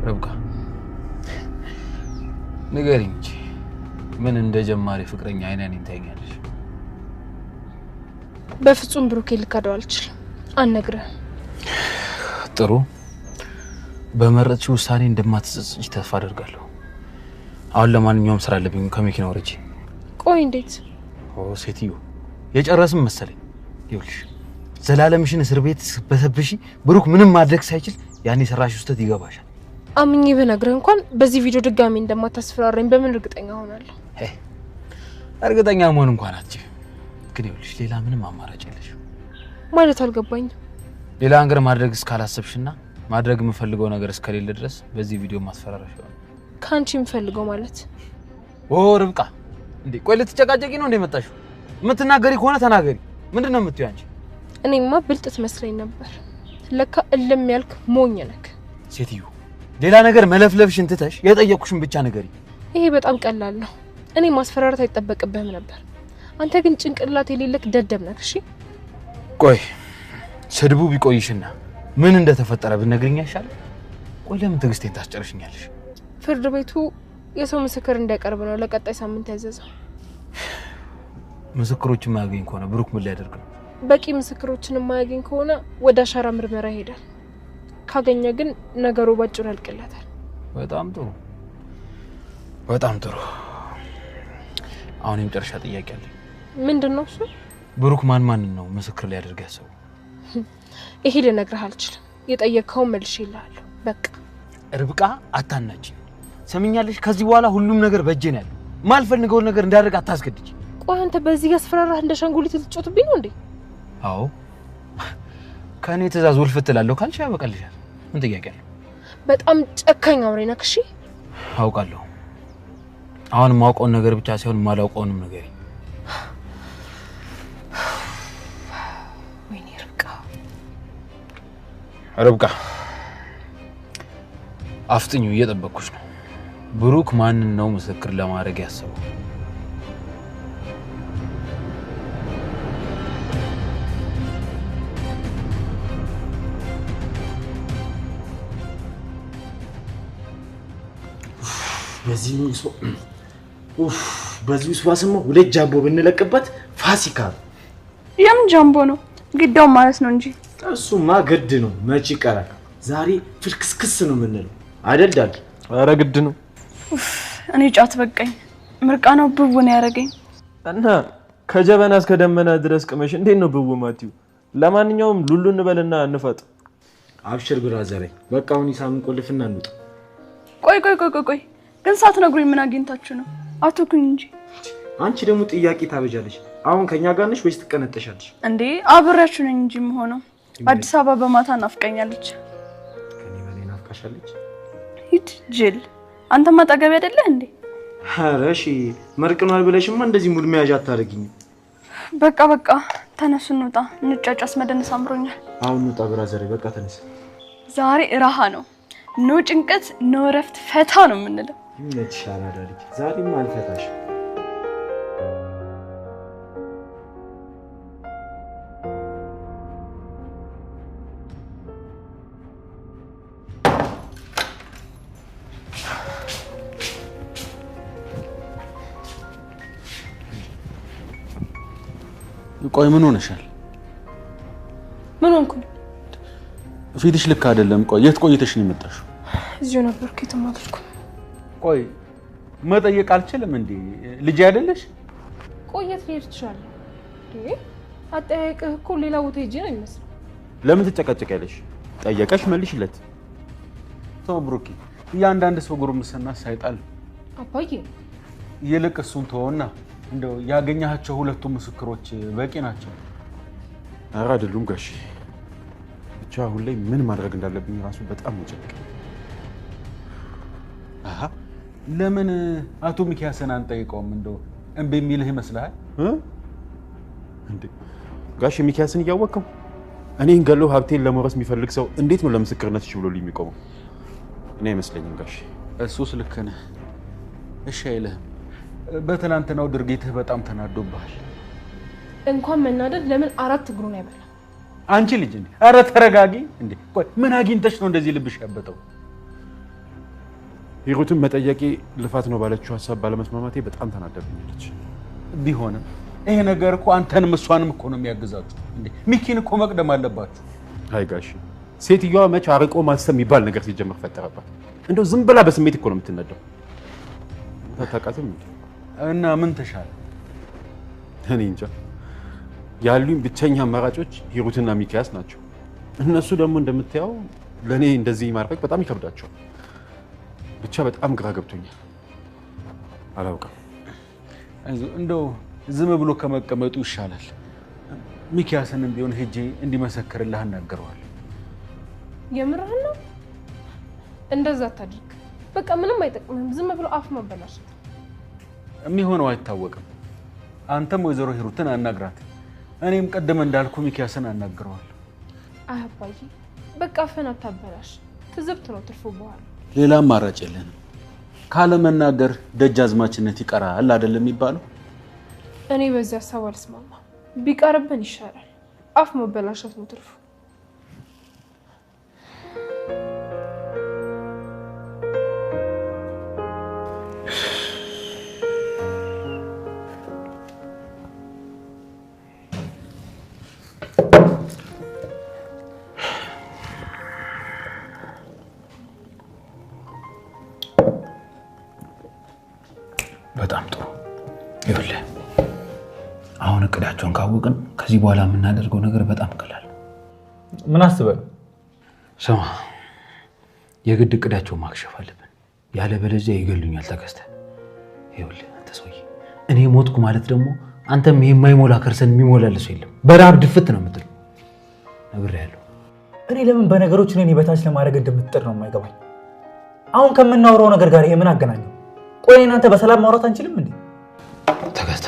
ረብቃ ንገሪኝ እንጂ ምን እንደጀማሪ ፍቅረኛ አይነን እንታኛለሽ? በፍጹም ብሩኬ ልካደው አልችልም። አነግረህ ጥሩ በመረጥሽ ውሳኔ እንደማትጸጽች ተስፋ አደርጋለሁ። አሁን ለማንኛውም ስራ አለብኝ ከመኪና ወርጄ። ቆይ እንዴት? ሴትዮ የጨረስም መሰለኝ። ይኸውልሽ ዘላለምሽን እስር ቤት በሰብሺ ብሩክ ምንም ማድረግ ሳይችል ያኔ ሰራሽ ውስጥ ይገባሻል። አምኜ በነግረህ እንኳን በዚህ ቪዲዮ ድጋሚ እንደማታስፈራረኝ በምን እርግጠኛ ሆናለሁ? እርግጠኛ መሆን እንኳን አትችይም። ግን ይኸውልሽ ሌላ ምንም አማራጭ የለሽም። ማለት አልገባኝም። ሌላ ነገር ማድረግ እስካላሰብሽና ማድረግ የምፈልገው ነገር እስከሌለ ድረስ በዚህ ቪዲዮ ማስፈራራሽ ነው። ካንቺ የምፈልገው ማለት ርብቃ እንዴ ቆይ ልትጨቃጨቂ ነው እንዴ መጣሽው? የምትናገሪ ከሆነ ተናገሪ። ምንድነው የምትዩ አንቺ? እኔማ ብልጥ ትመስለኝ ነበር። ለካ እልም ያልክ ሞኝ ነክ። ሴትዮ ሌላ ነገር መለፍለፍሽን ትተሽ የጠየቁሽን ብቻ ንገሪ። ይሄ በጣም ቀላል ነው። እኔ ማስፈራራት አይጠበቅብህም ነበር። አንተ ግን ጭንቅላት የሌለክ ደደብ ነክ። እሺ ቆይ ስድቡ ቢቆይሽና ምን እንደተፈጠረ ብትነግሪኝ አይሻልም? ቆይ ለምን ትዕግስቴን ታስጨርሽኛለሽ? ፍርድ ቤቱ የሰው ምስክር እንዲያቀርብ ነው ለቀጣይ ሳምንት ያዘዘው። ምስክሮችን ማያገኝ ከሆነ ብሩክ ምን ሊያደርግ ነው? በቂ ምስክሮችን የማያገኝ ከሆነ ወደ አሻራ ምርመራ ይሄዳል። ካገኘ ግን ነገሩ ባጭሩ ያልቅለታል። በጣም ጥሩ በጣም ጥሩ። አሁን የመጨረሻ ጥያቄ አለኝ። ምንድነው እሱ? ብሩክ ማን ነው ምስክር ሊያደርግ ያሰበው? ይሄ ልነግርህ አልችልም። የጠየቅከው መልሼልሃለሁ። በቃ ርብቃ አታናጂ። ሰምኛለሽ? ከዚህ በኋላ ሁሉም ነገር በእጄ ነው ያለው። ማልፈልገውን ነገር እንዳደርግ አታስገድጂ። ቆይ አንተ በዚህ ጋር አስፈራራህ እንደ ሻንጉሊት ልትጮትብኝ ነው እንዴ? አዎ ከኔ ትእዛዝ ውልፍት እላለሁ ካልሽ ያበቃልሻል። ምን ጥያቄ አለው? በጣም ጨካኝ አውሬ ነህ። እሺ አውቃለሁ። አሁን ማውቀውን ነገር ብቻ ሳይሆን ማላውቀውንም ነገር ወይኔ ርብቃ አፍጥኙ፣ እየጠበቅኩሽ ነው። ብሩክ ማንን ነው ምስክር ለማድረግ ያሰበው? በዚህ ስዋስማ ሁለት ጃምቦ ብንለቅበት ፋሲካ። የምን ጃምቦ ነው? ግዳው ማለት ነው እንጂ እሱማ ግድ ነው። መቼ ይቀራል? ዛሬ ፍልክስክስ ነው የምንለው አይደል ዳጊ? ኧረ ግድ ነው። እኔ ጫት በቃኝ። ምርቃናው ብው ነው ያደረገኝ። እና ከጀበና እስከ ደመና ድረስ ቅመሽ እንዴት ነው ብው ማቲው? ለማንኛውም ሉሉ እንበልና እንፈጥ። አብሽር ብራዘሬ፣ በቃ አሁን ይሳምን ቆልፍና እንውጣ። ቆይ ግን ሳትነግሩኝ ምን አግኝታችሁ ነው? አትኩኝ እንጂ። አንቺ ደግሞ ጥያቄ ታበጃለሽ። አሁን ከኛ ጋር ነሽ ወይስ ትቀነጠሻለሽ? እንዴ አብሬያችሁ ነኝ እንጂ የምሆነው። አዲስ አበባ በማታ ናፍቀኛለች። ከኔ በላይ ናፍቃሻለች? ሂድ ጅል። አንተማ አጠገቤ አይደለህ እንዴ? ኧረ እሺ መርቅኗል ብለሽማ እንደዚህ ሙድ መያዣ አታደርጊኝ። በቃ ተነሱ እንውጣ። እንጫጫስ መደነስ አምሮኛል። አሁን እንውጣ ብራዘሬ፣ በቃ ተነስ። ዛሬ እራሃ ነው። ኖ ጭንቀት ኖ ረፍት ፈታ ነው የምንለው። ይመችሻል አዳልክ። ዛሬም አልፈታሽ። ቆይ ምን ሆነሻል? ምን ሆንኩ? ፊትሽ ልክ አይደለም። ቆይ የት ቆይተሽ ነው የመጣሽው? እዚሁ ነበርኩ። የተማርኩ። ቆይ መጠየቅ አልችልም እንዴ? ልጅ አይደለሽ? ቆየት ልሄድ ትችላለህ እንዴ? አጠያየቅህ እኮ ሌላ ቦታ ሄጄ ነው የሚመስለው። ለምን ትጨቃጨቂያለሽ? ጠየቀሽ መልሽለት። ተው ብሩኬ፣ እያንዳንድ ሰው ጉርምስና ሳይጣል አባዬ። ይልቅ እሱን ተወውና እንደው ያገኛቸው ሁለቱ ምስክሮች በቂ ናቸው። ኧረ አይደሉም ጋሼ። ብቻ አሁን ላይ ምን ማድረግ እንዳለብኝ ራሱ በጣም ወጨቀኝ። ለምን አቶ ሚኪያስን አንጠይቀውም? እንደው እምቢ የሚልህ ይመስልሃል እንዴ? ጋሼ ሚኪያስን እያወቀው እኔን ገለው ሀብቴን ለመውረስ የሚፈልግ ሰው እንዴት ነው ለምስክርነት እሺ ብሎ የሚቆመው? እኔ አይመስለኝም ጋሼ። እሱስ ልክ ነህ። እሺ አይልህም። በትናንትናው ድርጊትህ በጣም ተናዶብሃል። እንኳን መናደድ ለምን አራት እግሩን አይበላ? አንቺ ልጅ እንዴ! ኧረ ተረጋጊ እንዴ! ቆይ ምን አግኝተሽ ነው እንደዚህ ልብሽ ያበጠው? ሂሩትን መጠየቄ ልፋት ነው ባለችው ሐሳብ ባለመስማማቴ በጣም ተናደብኛለች። ቢሆንም ይሄ ነገር እኮ አንተንም እሷንም እኮ ነው የሚያግዛችሁ እንዴ። ሚኪን እኮ መቅደም አለባችሁ። አይ ጋሽ ሴትዮዋ መች አርቆ ማሰብ የሚባል ነገር ሲጀመር ፈጠረባት። እንደው ዝም ብላ በስሜት እኮ ነው የምትነዳው። ታውቃትም እና ምን ተሻለ? እኔ እንጃ። ያሉኝ ብቸኛ አማራጮች ሂሩትና ሚኪያስ ናቸው። እነሱ ደግሞ እንደምታየው ለኔ እንደዚህ ማድረግ በጣም ይከብዳቸዋል። ብቻ በጣም ግራ ገብቶኛል። አላውቅም። እንደው ዝም ብሎ ከመቀመጡ ይሻላል። ሚኪያስንም ቢሆን ሄጄ እንዲመሰክርልህ እናገረዋለሁ። የምርህን ነው? እንደዛ አታድርግ። በቃ ምንም አይጠቅምም። ዝም ብሎ አፍ ማበላሸት የሚሆነው አይታወቅም። አንተም ወይዘሮ ሂሩትን አናግራት፣ እኔም ቀደም እንዳልኩ ሚኪያስን አናግረዋለሁ። አይ አባዬ በቃ አፍህን አታበላሽ። ትዝብት ነው ትርፉ በኋላ። ሌላ አማራጭ የለንም። ካለመናገር ደጃዝማችነት ይቀራል አይደለም የሚባለው? እኔ በዚህ ሀሳብ አልስማማም። ቢቀርብን ይሻላል። አፍ መበላሸት ነው ትርፉ። በጣም ጥሩ። ይኸውልህ አሁን እቅዳቸውን ካወቅን ከዚህ በኋላ የምናደርገው ነገር በጣም ቀላል። ምን አስበህ? ስማ፣ የግድ እቅዳቸውን ማክሸፍ አለብን፣ ያለበለዚያ ይገሉኛል። ተከስተ ይኸውልህ አንተ ሰውዬ፣ እኔ ሞትኩ ማለት ደግሞ አንተም ይሄ የማይሞላ ከርሰን የሚሞላልህ ሰው የለም። በረሃብ ድፍት ነው የምትለው። ነግሬሃለሁ። እኔ ለምን በነገሮች እኔን በታች ለማድረግ እንደምትጥር ነው የማይገባኝ። አሁን ከምናወራው ነገር ጋር ይሄ ምን አገናኘው? ቆይ እናንተ በሰላም ማውራት አንችልም እንዴ? ተከስተ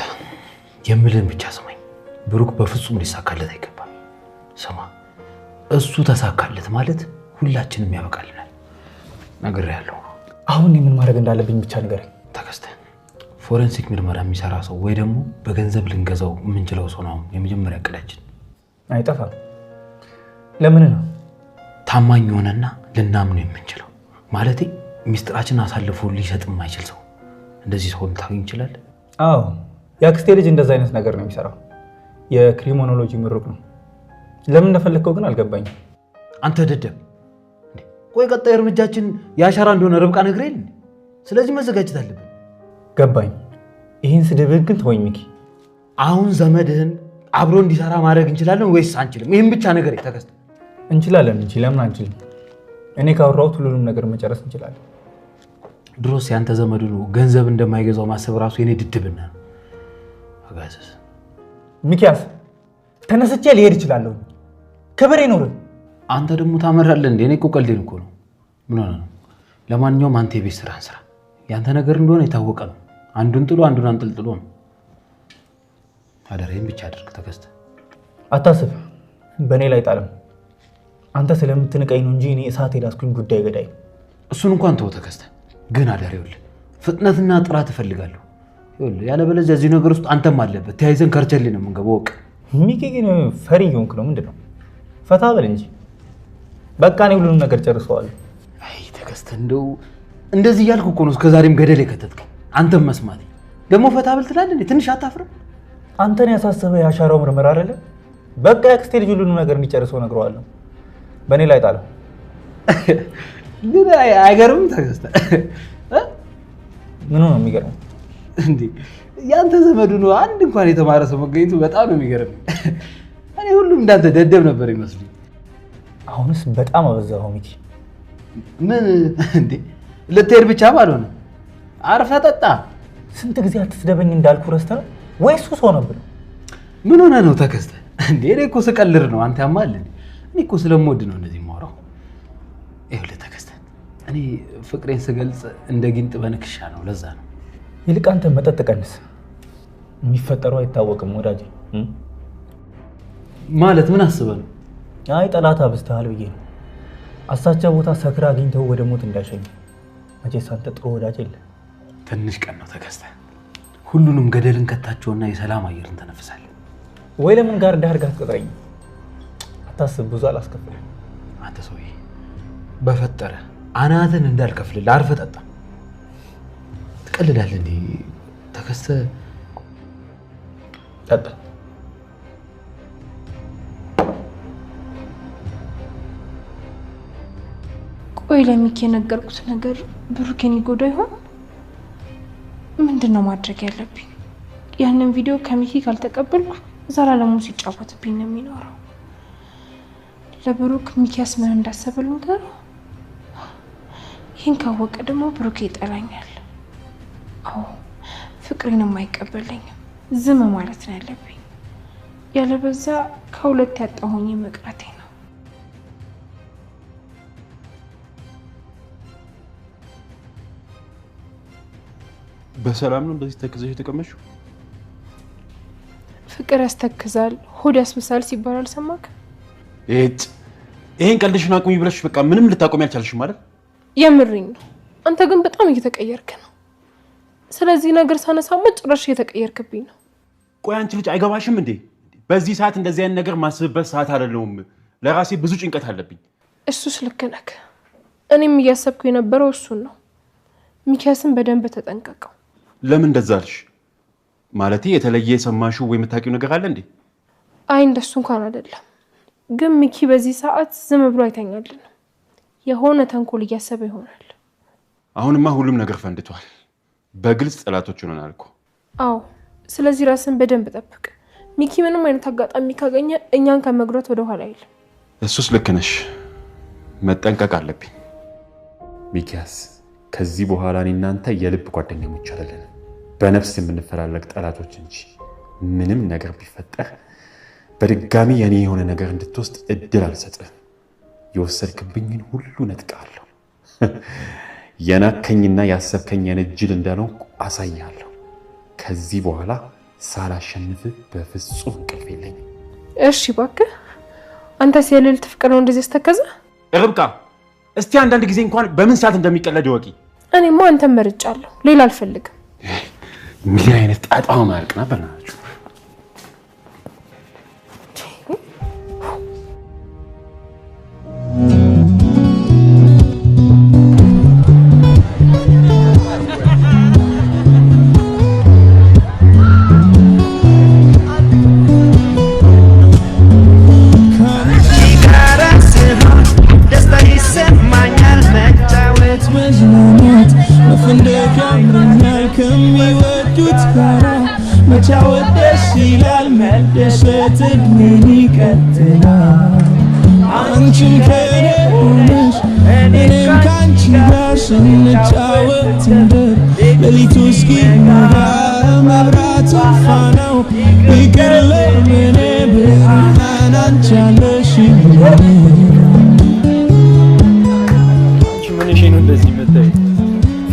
የምልህን ብቻ ስማኝ። ብሩክ በፍጹም ሊሳካለት አይገባም። ስማ፣ እሱ ተሳካለት ማለት ሁላችንም ያበቃልናል። ነግሬሃለሁ። አሁን ምን ማድረግ እንዳለብኝ ብቻ ንገረኝ። ተከስተ ፎረንሲክ ምርመራ የሚሰራ ሰው ወይ ደግሞ በገንዘብ ልንገዛው የምንችለው ሰው ነው የመጀመሪያ እቅዳችን። አይጠፋም። ለምን ነው? ታማኝ ሆነና ልናምነው የምንችለው ማለቴ ሚስጥራችን አሳልፎ ሊሰጥ የማይችል ሰው። እንደዚህ ሰው ልታገኝ ይችላል? አዎ፣ የአክስቴ ልጅ እንደዛ አይነት ነገር ነው የሚሰራው። የክሪሚኖሎጂ ምሩቅ ነው። ለምን እንደፈለግከው ግን አልገባኝም። አንተ ደደብ! ቆይ ቀጣይ እርምጃችን የአሻራ እንደሆነ ርብቃ ነግሬል። ስለዚህ መዘጋጀት አለብን። ገባኝ። ይህን ስድብህን ግን ተወኝ ሚኪ። አሁን ዘመድህን አብሮ እንዲሰራ ማድረግ እንችላለን ወይስ አንችልም? ይህን ብቻ ነገር ተከስተ። እንችላለን እንጂ ለምን አንችልም? እኔ ካወራሁት ሁሉንም ነገር መጨረስ እንችላለን። ድሮስ ያንተ ዘመዱ ነው ገንዘብ እንደማይገዛው ማሰብ ራሱ የኔ ድድብና ነው። አጋዘስ ሚኪያስ፣ ተነስቼ ሊሄድ እችላለሁ። ክብር ይኖር። አንተ ደግሞ ታመራለህ እንዴ? እኔ እኮ ቀልዴን እኮ ነው። ምን ሆነ ነው? ለማንኛውም አንተ የቤት ስራህን ስራ። ያንተ ነገር እንደሆነ የታወቀ ነው። አንዱን ጥሎ አንዱን አንጠልጥሎ ነው። አደረህን ብቻ አድርግ ተከስተ። አታስብ፣ በእኔ ላይ ጣልም። አንተ ስለምትንቀኝ ነው እንጂ እኔ እሳት የዳስኩኝ ጉዳይ ገዳይ። እሱን እንኳን ተው ተከስተ። ግን አደረ ይኸውልህ፣ ፍጥነትና ጥራት እፈልጋለሁ። ይኸውልህ ያለበለዚያ እዚህ ነገር ውስጥ አንተም አለበት። ተያይዘን ከርቸሌ ነው የምንገባው። ወቅ ሚኪ ግን ፈሪ እየሆንክ ነው። ምንድን ነው? ፈታ በል እንጂ። በቃ እኔ ሁሉንም ነገር ጨርሰዋለሁ። አይ ተከስተ፣ እንደው እንደዚህ እያልኩ እኮ ነው እስከዛሬም ገደል የከተትከኝ። አንተም መስማት ደግሞ ፈታ ብል ትላለህ እንዴ? ትንሽ አታፍርም? አንተን ያሳሰበ የአሻራው ምርመራ አይደለ? በቃ የአክስቴ ልጅ ሁሉንም ነገር እንዲጨርሰው ነግረዋለሁ። በእኔ ላይ ጣለው። ግን አይገርምም ተከስተ? ምኑ ነው የሚገርመው? እንዴ ያንተ ዘመዱ ነው አንድ እንኳን የተማረ ሰው መገኘቱ በጣም ነው የሚገርመኝ። እኔ ሁሉም እንዳንተ ደደብ ነበር ይመስሉኝ። አሁንስ በጣም አበዛኸው ሚኪ። ምን እንዴ ልትሄድ ብቻ ባልሆነ አርፈህ ጠጣ። ስንት ጊዜ አትስደበኝ እንዳልኩ ረስተህ ነው ወይስ ሱስ ሆነብህ? ምን ሆነህ ነው ተከስተ? እንዴ እኔ እኮ ስቀልድ ነው። አንተ ያማል። እኔ እኮ ስለምወድ ነው እንደዚህ የማወራው። ይኸውልህ ተከስተ፣ እኔ ፍቅሬን ስገልጽ እንደ ጊንጥ በንክሻ ነው። ለዛ ነው። ይልቅ አንተ መጠጥ ቀንስ። የሚፈጠረው አይታወቅም ወዳጄ። ማለት ምን አስበህ ነው? አይ ጠላት አብዝተሃል ብዬ ነው። አሳቻ ቦታ ሰክራ አግኝተው ወደ ሞት እንዳይሸኝ። መቼስ አንተ ጥሩ ወዳጅ የለ። ትንሽ ቀን ነው ተከስተ። ሁሉንም ገደልን ከታቸውና የሰላም አየርን ተነፍሳለን። ወይ ለምን ጋር ዳርጋ አትቀጥረኝ? አታስብ፣ ብዙ አላስከፍልም። አንተ ሰውዬ በፈጠረ አናትን እንዳልከፍልልህ አርፈህ ጠጣ። ትቀልዳለህ እንዴ? ተከስተ ጠጣ። ቆይ ለሚኪ የነገርኩት ነገር ብሩኬን ይጎዳ ይሆን? ምንድነው ማድረግ ያለብኝ? ያንን ቪዲዮ ከሚኪ ካልተቀበልኩ ዘላለሙ ሲጫወትብኝ ነው የሚኖረው። ለብሩክ ሚኪያስ ምን እንዳሰበ ልንገረው? ይህን ካወቀ ደግሞ ብሩኬ ይጠላኛል። አዎ ፍቅሬንም አይቀበለኝም። ዝም ማለት ነው ያለብኝ። ያለበዛ ከሁለት ያጣሁኝ መቅረቴ ነው። በሰላም ነው እንደዚህ ተከዘሽ የተቀመጥሽው? ፍቅር ያስተክዛል፣ ሆድ ያስብሳል ሲባል አልሰማክ? ይሄን ቀልድሽን አቁሚ ብለሽ በቃ ምንም ልታቆሚ አልቻልሽም ማለት? የምርኝ ነው። አንተ ግን በጣም እየተቀየርክ ነው። ስለዚህ ነገር ሳነሳማ ጭራሽ እየተቀየርክብኝ ነው። ቆይ አንቺ ልጅ አይገባሽም እንዴ? በዚህ ሰዓት እንደዚህ አይነት ነገር ማስብበት ሰዓት አይደለም። ለራሴ ብዙ ጭንቀት አለብኝ። እሱስ ልክ ነህ። እኔም እያሰብኩ የነበረው እሱን ነው። ሚኪያስን በደንብ ተጠንቀቀው። ለምን እንደዛ አልሽ? ማለቴ የተለየ የሰማሽው ወይ የምታውቂው ነገር አለ እንዴ? አይ እንደሱ እንኳን አይደለም። ግን ሚኪ በዚህ ሰዓት ዝም ብሎ አይተኛልን። የሆነ ተንኮል እያሰበ ይሆናል። አሁንማ ሁሉም ነገር ፈንድቷል። በግልጽ ጠላቶች ሆነናል እኮ። አዎ፣ ስለዚህ ራስን በደንብ ጠብቅ። ሚኪ ምንም አይነት አጋጣሚ ካገኘ እኛን ከመጉዳት ወደ ኋላ አይልም። እሱስ ልክ ነሽ። መጠንቀቅ አለብኝ። ሚኪያስ፣ ከዚህ በኋላ እኔ እናንተ የልብ ጓደኛሞች አይደለንም። በነፍስ የምንፈላለግ ጠላቶች እንጂ ምንም ነገር ቢፈጠር በድጋሚ የኔ የሆነ ነገር እንድትወስድ እድል አልሰጥም። የወሰድክብኝን ሁሉ ነጥቃለሁ። የናከኝና ያሰብከኝ የነጅል እንዳለው አሳያለሁ። ከዚህ በኋላ ሳላሸንፍ በፍጹም እንቅልፍ የለኝም። እሺ እባክህ፣ አንተስ የልዕልት ፍቅር ነው እንደዚህ ያስተከዘ? ርብቃ፣ እስቲ አንዳንድ ጊዜ እንኳን በምን ሰዓት እንደሚቀለድ ወቂ። እኔማ አንተን መርጫለሁ፣ ሌላ አልፈልግም። ምን አይነት ጣጣው ማልቅና በእናትሽ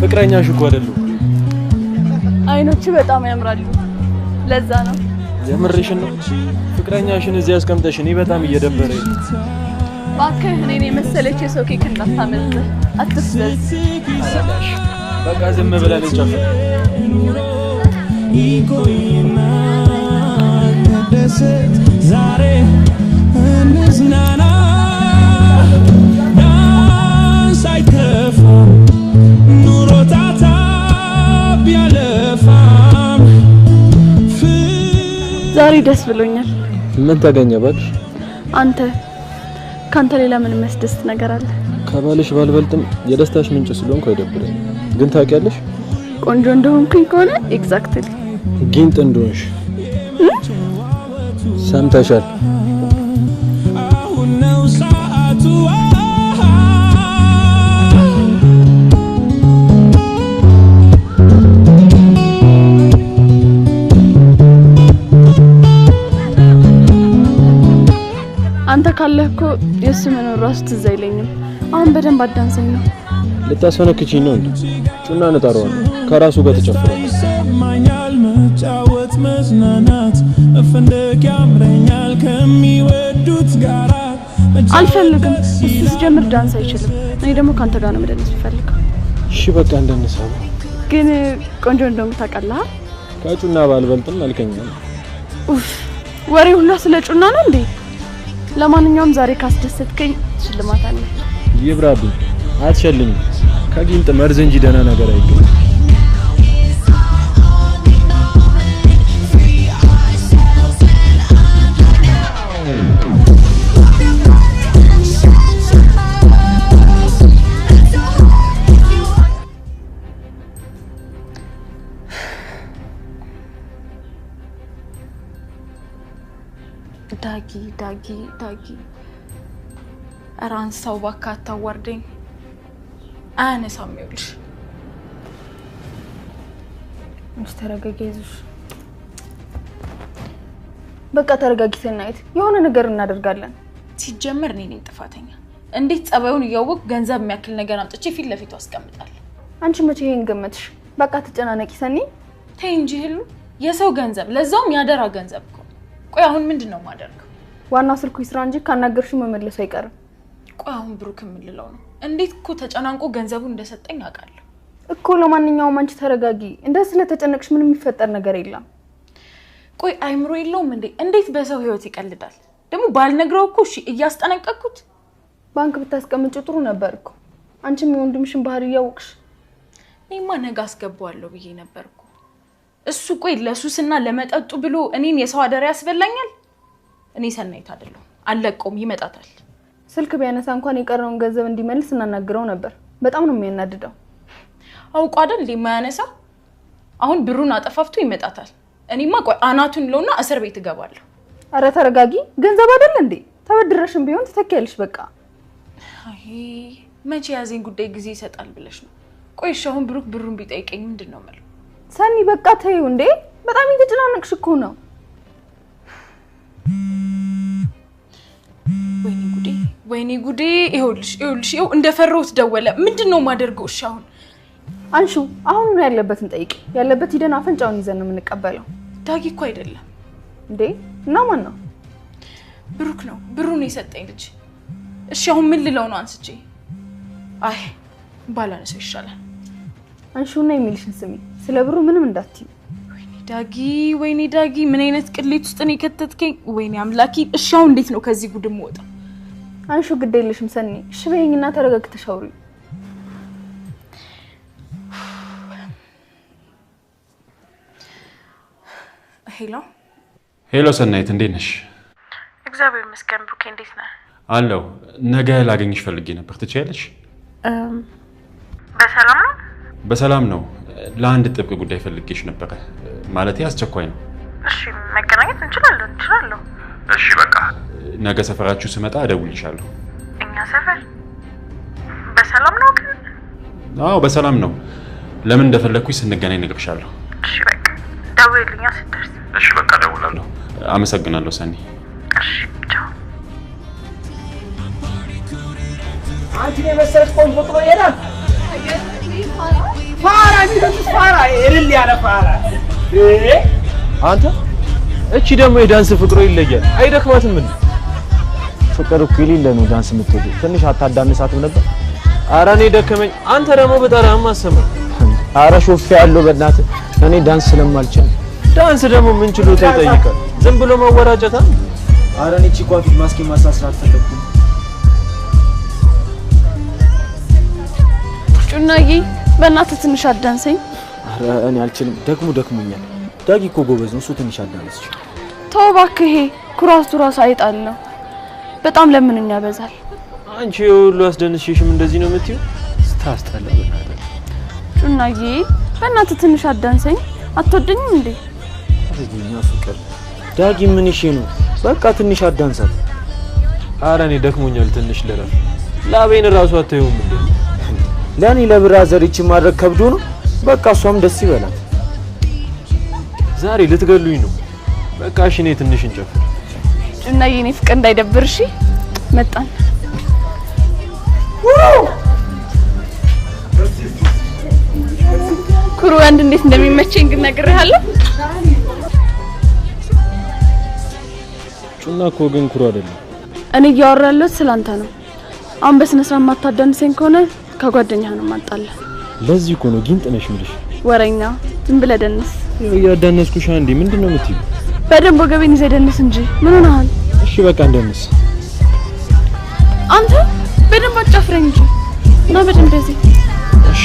ፍቅረኛሽ እኮ አይደለም። አይኖች በጣም ያምራሉ። ለዛ ነው። የምርሽን ነው? ፍቅረኛሽን እዚህ አስቀምጠሽ እኔ በጣም እየደበረኝ። እባክህ እኔን የመሰለች የሰው ኬክ እንዳታመልጥ፣ አትስበዝ። በቃ ዝም ብለን እንጨፍር። ዛሬ እንዝናና፣ ዳንስ አይከፋም፣ ኑሮ ታታ ቢያለፋም። ዛሬ ደስ ብሎኛል። ምን ተገኘ እባክሽ? ካንተ ሌላ ምን የሚያስደስት ነገር አለ? ከባልሽ ባልበልጥም የደስታሽ ምንጭ ስለሆንኩ አይደብረኝ። ግን ታውቂያለሽ፣ ቆንጆ እንደሆንኩኝ ከሆነ ኤግዛክትሊ ጊንጥ እንደሆንሽ ሰምተሻል። አሁን ነው ሰዓቱ። አንተ ካለህ እኮ የእሱ መኖር ራሱ ትዝ አይለኝም። አሁን በደንብ አዳንሰኝ ነው። ልታስፈነክቺኝ ነው እንዴ? ጩና እንጠራዋለን፣ ከራሱ ጋር ተጨፍረን ይሰማኛል። መጫወት መዝናናት መፈንደቅ ያምረኛል ከሚወዱት ጋራ። አልፈልግም። እሱ ሲጀምር ዳንስ አይችልም። እኔ ደግሞ ካንተ ጋር ነው መደነስ የምፈልገው። እሺ በቃ እንደነሳው። ግን ቆንጆ እንደሆንኩ ታውቃለህ። ከጩና ባልበልጥም አልከኛል። ኡፍ፣ ወሬ ሁላ ስለ ጩና ነው እንዴ? ለማንኛውም ዛሬ ካስደሰትከኝ ሽልማት አለ። ይብራብኝ። አትሸልኝ። ከጊንጥ መርዝ እንጂ ደህና ነገር አይገኝም። ዳጊ አራንሳው ባካታ ወርደኝ አነሳም ይውልሽ ተረጋጊ በቃ ተረጋጊ ሰናይት የሆነ ነገር እናደርጋለን ሲጀመር እኔ ነኝ ጥፋተኛ እንዴት ጸባዩን ያወቅ ገንዘብ የሚያክል ነገር አምጥቼ ፊት ለፊቱ አስቀምጣለሁ አንቺ መቼ ይሄን ገመትሽ በቃ ተጨናነቂ ሰኒ ተይ እንጂ ህሉ የሰው ገንዘብ ለዛውም ያደራ ገንዘብ እኮ ቆይ አሁን ምንድነው ማደርገው ዋናው ስልኩ ይስራ እንጂ ካናገርሽ መመለስ አይቀርም ቆይ አሁን ብሩክ ምንልለው ነው እንዴት እኮ ተጨናንቆ ገንዘቡ እንደሰጠኝ አውቃለሁ እኮ ለማንኛውም አንቺ ተረጋጊ እንደዚህ ስለተጨነቅሽ ምንም የሚፈጠር ነገር የለም ቆይ አይምሮ የለውም እንዴት በሰው ህይወት ይቀልዳል ደግሞ ባልነግረው እኮ እሺ እያስጠነቀቅኩት ባንክ ብታስቀምጪ ጥሩ ነበርኩ አንቺም የወንድምሽን ባህሪ ያውቅሽ እኔማ ነገ አስገባዋለሁ ብዬ ነበርኩ እሱ ቆይ ለሱስና ለመጠጡ ብሎ እኔን የሰው አደረ ያስበላኛል እኔ ሰናይት አይደለም አለቀውም ይመጣታል ስልክ ቢያነሳ እንኳን የቀረውን ገንዘብ እንዲመልስ እናናግረው ነበር በጣም ነው የሚያናድደው አውቆ አይደል እንደማያነሳ አሁን ብሩን አጠፋፍቶ ይመጣታል እኔማ ቆይ አናቱን ለውና እስር ቤት እገባለሁ አረ ተረጋጊ ገንዘብ አይደል እንዴ ተበድረሽም ቢሆን ተተከያለሽ በቃ አይ መቼ ያዘኝ ጉዳይ ጊዜ ይሰጣል ብለሽ ነው ቆይ ሻሁን ብሩክ ብሩን ቢጠይቀኝ ምንድነው ማለት ሰኒ በቃ ተይው እንዴ በጣም እየተጨናነቅሽ እኮ ነው ወይኔ ጉዴ ይኸውልሽ ይኸው እንደፈረውት ደወለ ምንድነው ማደርገው ሻሁን አንሹ አሁን ነው ያለበትን ጠይቂ ያለበት ሂደን አፈንጫውን ይዘን ነው የምንቀበለው ዳጊ እኮ አይደለም እንዴ እና ማን ነው ብሩክ ነው ብሩን የሰጠኝ ልጅ እሺ አሁን ምን ልለው ነው አንስቼ አይ ባላነሰው ይሻላል አንሹና የሚልሽን ስሚ ስለ ብሩ ምንም እንዳትይ ወይኔ ዳጊ ምን አይነት ቅሌት ውስጥ ነው የከተትከኝ ወይኔ አምላኪ እሺ አሁን እንዴት ነው ከዚህ ጉድም ወጣ አንሹ ግድ የለሽም ሰኒ እሺ በይኝና ተረጋግተሽ አውሪ ሄሎ ሰናይት እንዴት ነሽ እግዚአብሔር ይመስገን ብሩክ እንዴት ነህ አለው ነገ ላገኝሽ ፈልጌ ነበር ትችያለሽ በሰላም ነው ለአንድ ጥብቅ ጉዳይ ፈልጌሽ ነበር ማለት አስቸኳይ ነው እሺ መገናኘት እንችላለን እሺ በቃ ነገ ሰፈራችሁ ስመጣ እደውልልሻለሁ እኛ ሰፈር በሰላም ነው ግን አዎ በሰላም ነው ለምን እንደፈለኩኝ ስንገናኝ ነግርሻለሁ እሺ በቃ ደውልልኛ ስትደርስ እሺ በቃ ደውላለሁ አመሰግናለሁ ሰኒ እሺ ቻው አንቺ የመሰለሽ ቆንጆ ጥሎ ይሄዳል ፋራ እልል ያለ ፋራ አንተ እቺ ደግሞ የዳንስ ፍቅሩ ይለያል አይደክማትም እንዴ ፍቅር እኮ ይሌለ ነው ዳንስ የምትወዱ ትንሽ አታዳንሳትም ነበር ኧረ እኔ ደከመኝ አንተ ደግሞ በጣም አሰማኝ ኧረ ሾፍ ያለው በእናትህ እኔ ዳንስ ስለማልችል ዳንስ ደግሞ ምን ችሎታ ይጠይቃል ዝም ብሎ መወራጨታ ኧረ እኔ ቺኳ ፊት ማስኪ ማሳስራት ፈለኩ ጩናዬ በእናትህ ትንሽ አዳንሰኝ ኧረ እኔ አልችልም ደክሞኛል ዳጊ እኮ ጎበዝ ነው እሱ ትንሽ አዳንስሽ ተው እባክህ ይሄ ኩራቱ ራስ አይጣል ነው በጣም ለምንኛ ያበዛል አንቺ ሁሉ አስደንሽሽም እንደዚህ ነው የምትይው ስታስጠላ በእናትህ ጩናዬ በእናትህ ትንሽ አዳንሰኝ አትወደኝም እንዴ አረጋኛ ፍቅር ዳጊ ምን እሺ ነው በቃ ትንሽ አዳንሳት ኧረ እኔ ደክሞኛል ትንሽ ልረፍ ላቤን ራሱ አታየውም እንዴ ለኔ ለብራዘር እቺ ማድረግ ከብዶ ነው በቃ እሷም ደስ ይበላት ዛሬ ልትገሉኝ ነው በቃ እሺ እኔ ትንሽ እንጨፍር ጩናዬ እኔ ፍቅር እንዳይደብር እሺ መጣን ኩሩ ወንድ እንዴት እንደሚመቸኝ ግን ነግሬሃለሁ ጩና እኮ ግን ኩሩ አይደለም እኔ እያወራለሁ ስላንተ ነው አሁን በስነ ስርዓት ማታዳንሰኝ ከሆነ ከጓደኛህ ነው ማጣለ ለዚህ እኮ ነው ጊንጥ ነሽ ምልሽ ወሬኛ ዝም ብለህ ደንስ ያዳነስኩሽ አንዴ ምንድነው የምትይው በደንብ ወገቤን ይዘህ ደንስ እንጂ ምን ሆነሃል እሺ በቃ እንደምስ አንተ በደንብ አጫፍረኝ እንጂ እና በደንብ እዚህ እሺ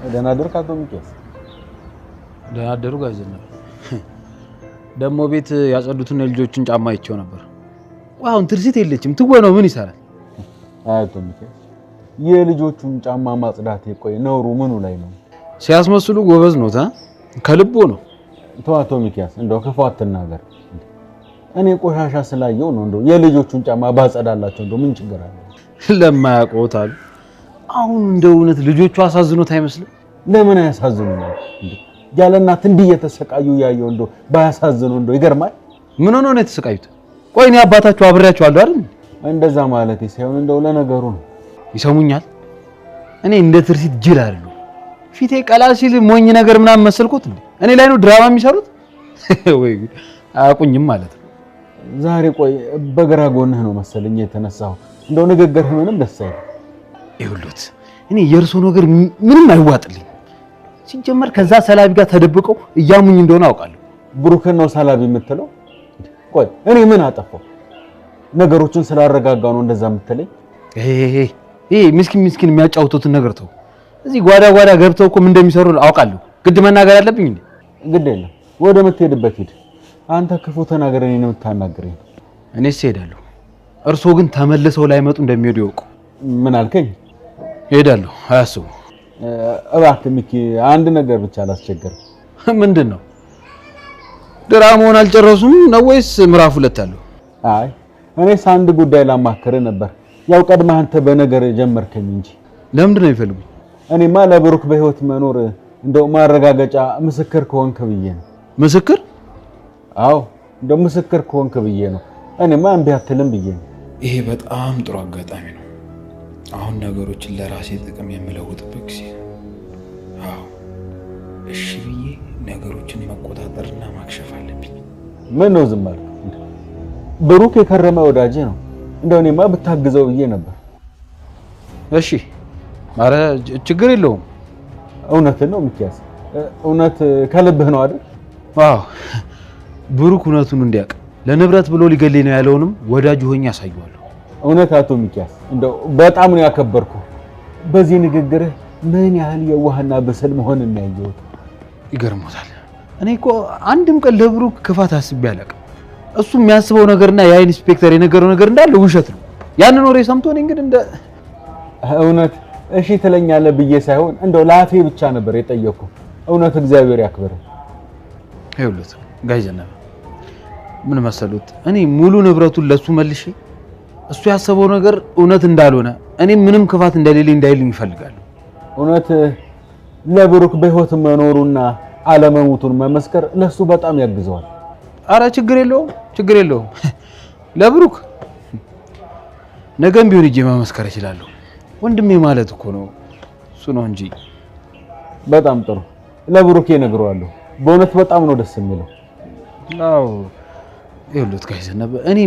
ደህና አደርክ አቶ ሚኪያስ? ደህና አደሩ ጋሽ ዘነበ። ደግሞ ቤት ያጸዱትን የልጆችን ጫማ አይቼው ነበር። አሁን ትርሲት የለችም ትወነው ምን ይሰራል? አቶ ሚኪያስ የልጆቹን ጫማ ማጽዳት ቆይ ነውሩ ምኑ ላይ ነው? ሲያስመስሉ ጎበዝ ነው ከልቦ ነው። ተው አቶ ሚኪያስ እንደው ክፉ አትናገር። እኔ ቆሻሻ ስላየው ነው እንደው የልጆቹን ጫማ ባጸዳላቸው እንደው ምን ችግር አለ? ለማያውቁት አሉ። አሁን እንደው እውነት ልጆቹ አሳዝኖት አይመስልም? ለምን አያሳዝኑኛል? ያለ እናት እንዲህ እየተሰቃዩ ያየው እንደው ባያሳዝኑ እንደው ይገርማል። ምን ሆኖ ነው የተሰቃዩት? ቆይ እኔ አባታቸው አብሬያቸው አለሁ አይደል? እንደዛ ማለት ሳይሆን እንደው ለነገሩ ነው። ይሰሙኛል? እኔ እንደ ትርሲት ጅል አይደለሁ። ፊቴ ቀላ ሲል ሞኝ ነገር ምናምን መሰልኩት እንዴ? እኔ ላይ ነው ድራማ የሚሰሩት? ወይ አያውቁኝም ማለት ነው። ዛሬ ቆይ በግራ ጎንህ ነው መሰለኝ የተነሳው። እንደው ንግግርህ ምንም ደስ አይልም። ይኸውልዎት እኔ የእርሶ ነገር ምንም አይዋጥልኝ። ሲጀመር ከዛ ሰላቢ ጋር ተደብቀው እያሙኝ እንደሆነ አውቃለሁ። ብሩክን ነው ሰላቢ የምትለው? ቆይ እኔ ምን አጠፋው? ነገሮችን ስላረጋጋው ነው እንደዛ የምትለኝ? ይሄ ምስኪን የሚያጫውቱትን ነገር ተው። እዚህ ጓዳ ገብተው እኮ ምን እንደሚሰሩ አውቃለሁ። ግድ መናገር አለብኝ እንዴ? ግድ የለም ወደ ምትሄድበት ሂድ። አንተ ክፉ ተናገር እኔን የምታናግረኝ? እኔስ እሄዳለሁ። እርሶ ግን ተመልሰው ላይመጡ እንደሚሄዱ ይወቁ። ምን አልከኝ? እሄዳለሁ አያስቡ። እባክህ ሚኪ አንድ ነገር ብቻ አላስቸገር። ምንድን ነው? ድራማውን አልጨረሱም ነው ወይስ ምዕራፍ 2 አለው? አይ እኔስ አንድ ጉዳይ ላማክርህ ነበር። ያው ቀድመህ አንተ በነገር ጀመርከኝ እንጂ። ለምንድን ነው የሚፈልጉኝ? እኔማ ለብሩክ በህይወት መኖር እንደው ማረጋገጫ ምስክር ከሆንክ ብዬ ነው። ምስክር? አዎ እንደው ምስክር ከሆንክ ብዬ ነው። እኔማ እምቢ አትልም ብዬ ነው። ይሄ በጣም ጥሩ አጋጣሚ ነው። አሁን ነገሮችን ለራሴ ጥቅም የምለውጥበት ጊዜ። አዎ እሺ ብዬ ነገሮችን መቆጣጠርና ማክሸፍ አለብኝ። ምን ነው ዝም አልክ? ብሩክ የከረመ ወዳጄ ነው። እንደው እኔማ ብታግዘው ብዬ ነበር። እሺ ኧረ ችግር የለውም። እውነትን ነው ሚኪያስ? እውነት ከልብህ ነው አይደል? አዎ ብሩክ እውነቱን እንዲያውቅ ለንብረት ብሎ ሊገለኝ ነው ያለውንም ወዳጅ ሆኜ አሳየዋለሁ። እውነት አቶ ሚኪያስ እንደው በጣም ነው ያከበርኩ። በዚህ ንግግርህ ምን ያህል የዋህና በሰል መሆን እናያየው። ይገርሞታል። እኔ እኮ አንድም ቀን ለብሩክ ክፋት አስቤ አላውቅም። እሱ የሚያስበው ነገርና ያ ኢንስፔክተር የነገረው ነገር እንዳለ ውሸት ነው። ያንን ወሬ ሰምቶ እኔ እንግዲህ እንደ እውነት እሺ ትለኛለህ ብዬ ሳይሆን እንደው ላፌ ብቻ ነበር የጠየኩ። እውነት እግዚአብሔር ያክብር። ይኸውልህ ጋሽ ዘነበ ምን መሰሉት፣ እኔ ሙሉ ንብረቱን ለሱ መልሼ እሱ ያሰበው ነገር እውነት እንዳልሆነ እኔ ምንም ክፋት እንደሌለኝ እንዳይልኝ ይፈልጋል። እውነት ለብሩክ በህይወት መኖሩና አለመሞቱን መመስከር ለሱ በጣም ያግዘዋል። አረ ችግር የለውም ለብሩክ ነገም ቢሆን እጄ መመስከር እችላለሁ። ወንድሜ ማለት እኮ ነው እሱ ነው እንጂ። በጣም ጥሩ ለብሩክ እነግረዋለሁ። በእውነት በጣም ነው ደስ የሚለው። አዎ ይኸውልህ ጋሽ ዘነበ እኔ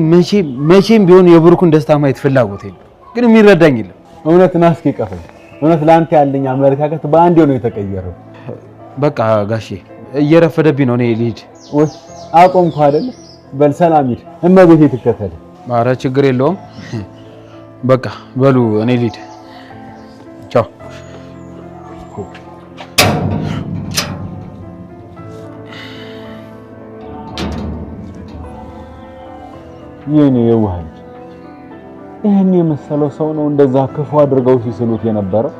መቼም ቢሆን የብሩክን ደስታ ማየት ፍላጎት የለም፣ ግን የሚረዳኝ የለም። እውነት ናስኪ ቀፈኝ። እውነት ለአንተ ያለኝ አመለካከት በአንዴ ነው የተቀየረው። በቃ ጋሼ እየረፈደብኝ ነው፣ እኔ ልሂድ። ወይ አቆምኩ አይደል? በል ሰላም ሂድ፣ እመቤቴ ትከተል። ኧረ ችግር የለውም። በቃ በሉ እኔ ልሂድ። ቻው። የኔ የዋህ ልጅ ይሄን የመሰለው ሰው ነው እንደዛ ክፉ አድርገው ሲስሉት የነበረው።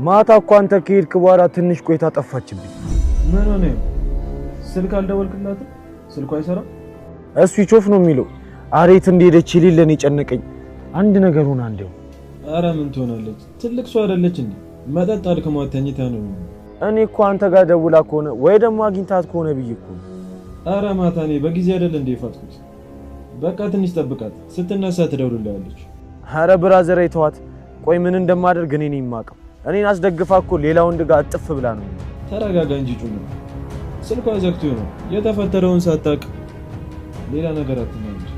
ማታ እኮ አንተ ከሄድክ በኋላ ትንሽ ቆይታ ጠፋችብኝ። ምን ሆነ? ስልክ አልደወልክላትም? ስልኩ አይሰራም? ስዊች ኦፍ ነው የሚለው። አሬት እንደሄደች ሊለን የጨነቀኝ አንድ ነገር ሆነ። አንዴው አረ ምን ትሆናለች? ትልቅ ሰው አይደለች እንዴ? መጠጥ አድክሟት ተኝታ ነው። እኔ እኮ አንተ ጋር ደውላ ከሆነ ወይ ደግሞ አግኝታት ከሆነ ብዬ እኮ። አረ ማታ እኔ በጊዜ አይደል እንደ ይፋትኩት። በቃ ትንሽ ጠብቃት፣ ስትነሳ ትደውልልሃለች። አረ ብራዘር አይተዋት። ቆይ ምን እንደማደርግ እኔ ነኝ የማውቀው። እኔን አስደግፋ እኮ ሌላ ወንድ ጋር እጥፍ ብላ ነው። ተረጋጋ እንጂ ጩኑ። ስልኳ ዘግቶ ነው የተፈጠረውን ሳታውቅ ሌላ ነገር አትናገር።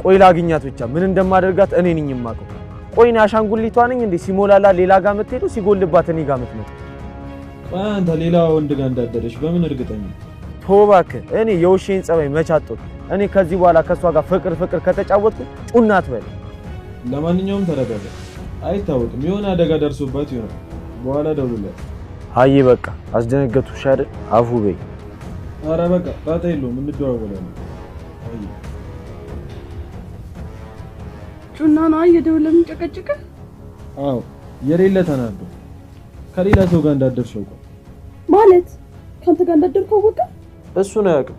ቆይ ላግኛት ብቻ ምን እንደማደርጋት እኔ ነኝ የማውቀው። ቆይ እኔ አሻንጉሊቷ ነኝ እንዴ? ሲሞላላ ሌላ ጋር የምትሄደው ሲጎልባት እኔ ጋር የምትመጣው? አንተ ሌላ ወንድ ጋር እንዳደረሽ በምን እርግጠኛ? ቶባክ እኔ የውሼን ጸባይ መቻጥቶ እኔ ከዚህ በኋላ ከሷ ጋር ፍቅር ከተጫወትኩ ጩናት በል። ለማንኛውም ተረጋጋ። አይታወቅም የሆነ አደጋ ደርሶባት ይሆናል። በኋላ ደውልለት። አይ በቃ አስደነገጥኩሽ አይደል? አፉ በይ። ኧረ በቃ ጣጣ የለውም እንደዋወላለን። አይ ጩና ነው እየደወለ የሚጨቀጭቅ? አዎ የሌለ ተናዶ ከሌላ ሰው ጋር እንዳደርሽው እኮ ማለት ካንተ ጋር እንዳደርከው ወጣ። እሱን አያውቅም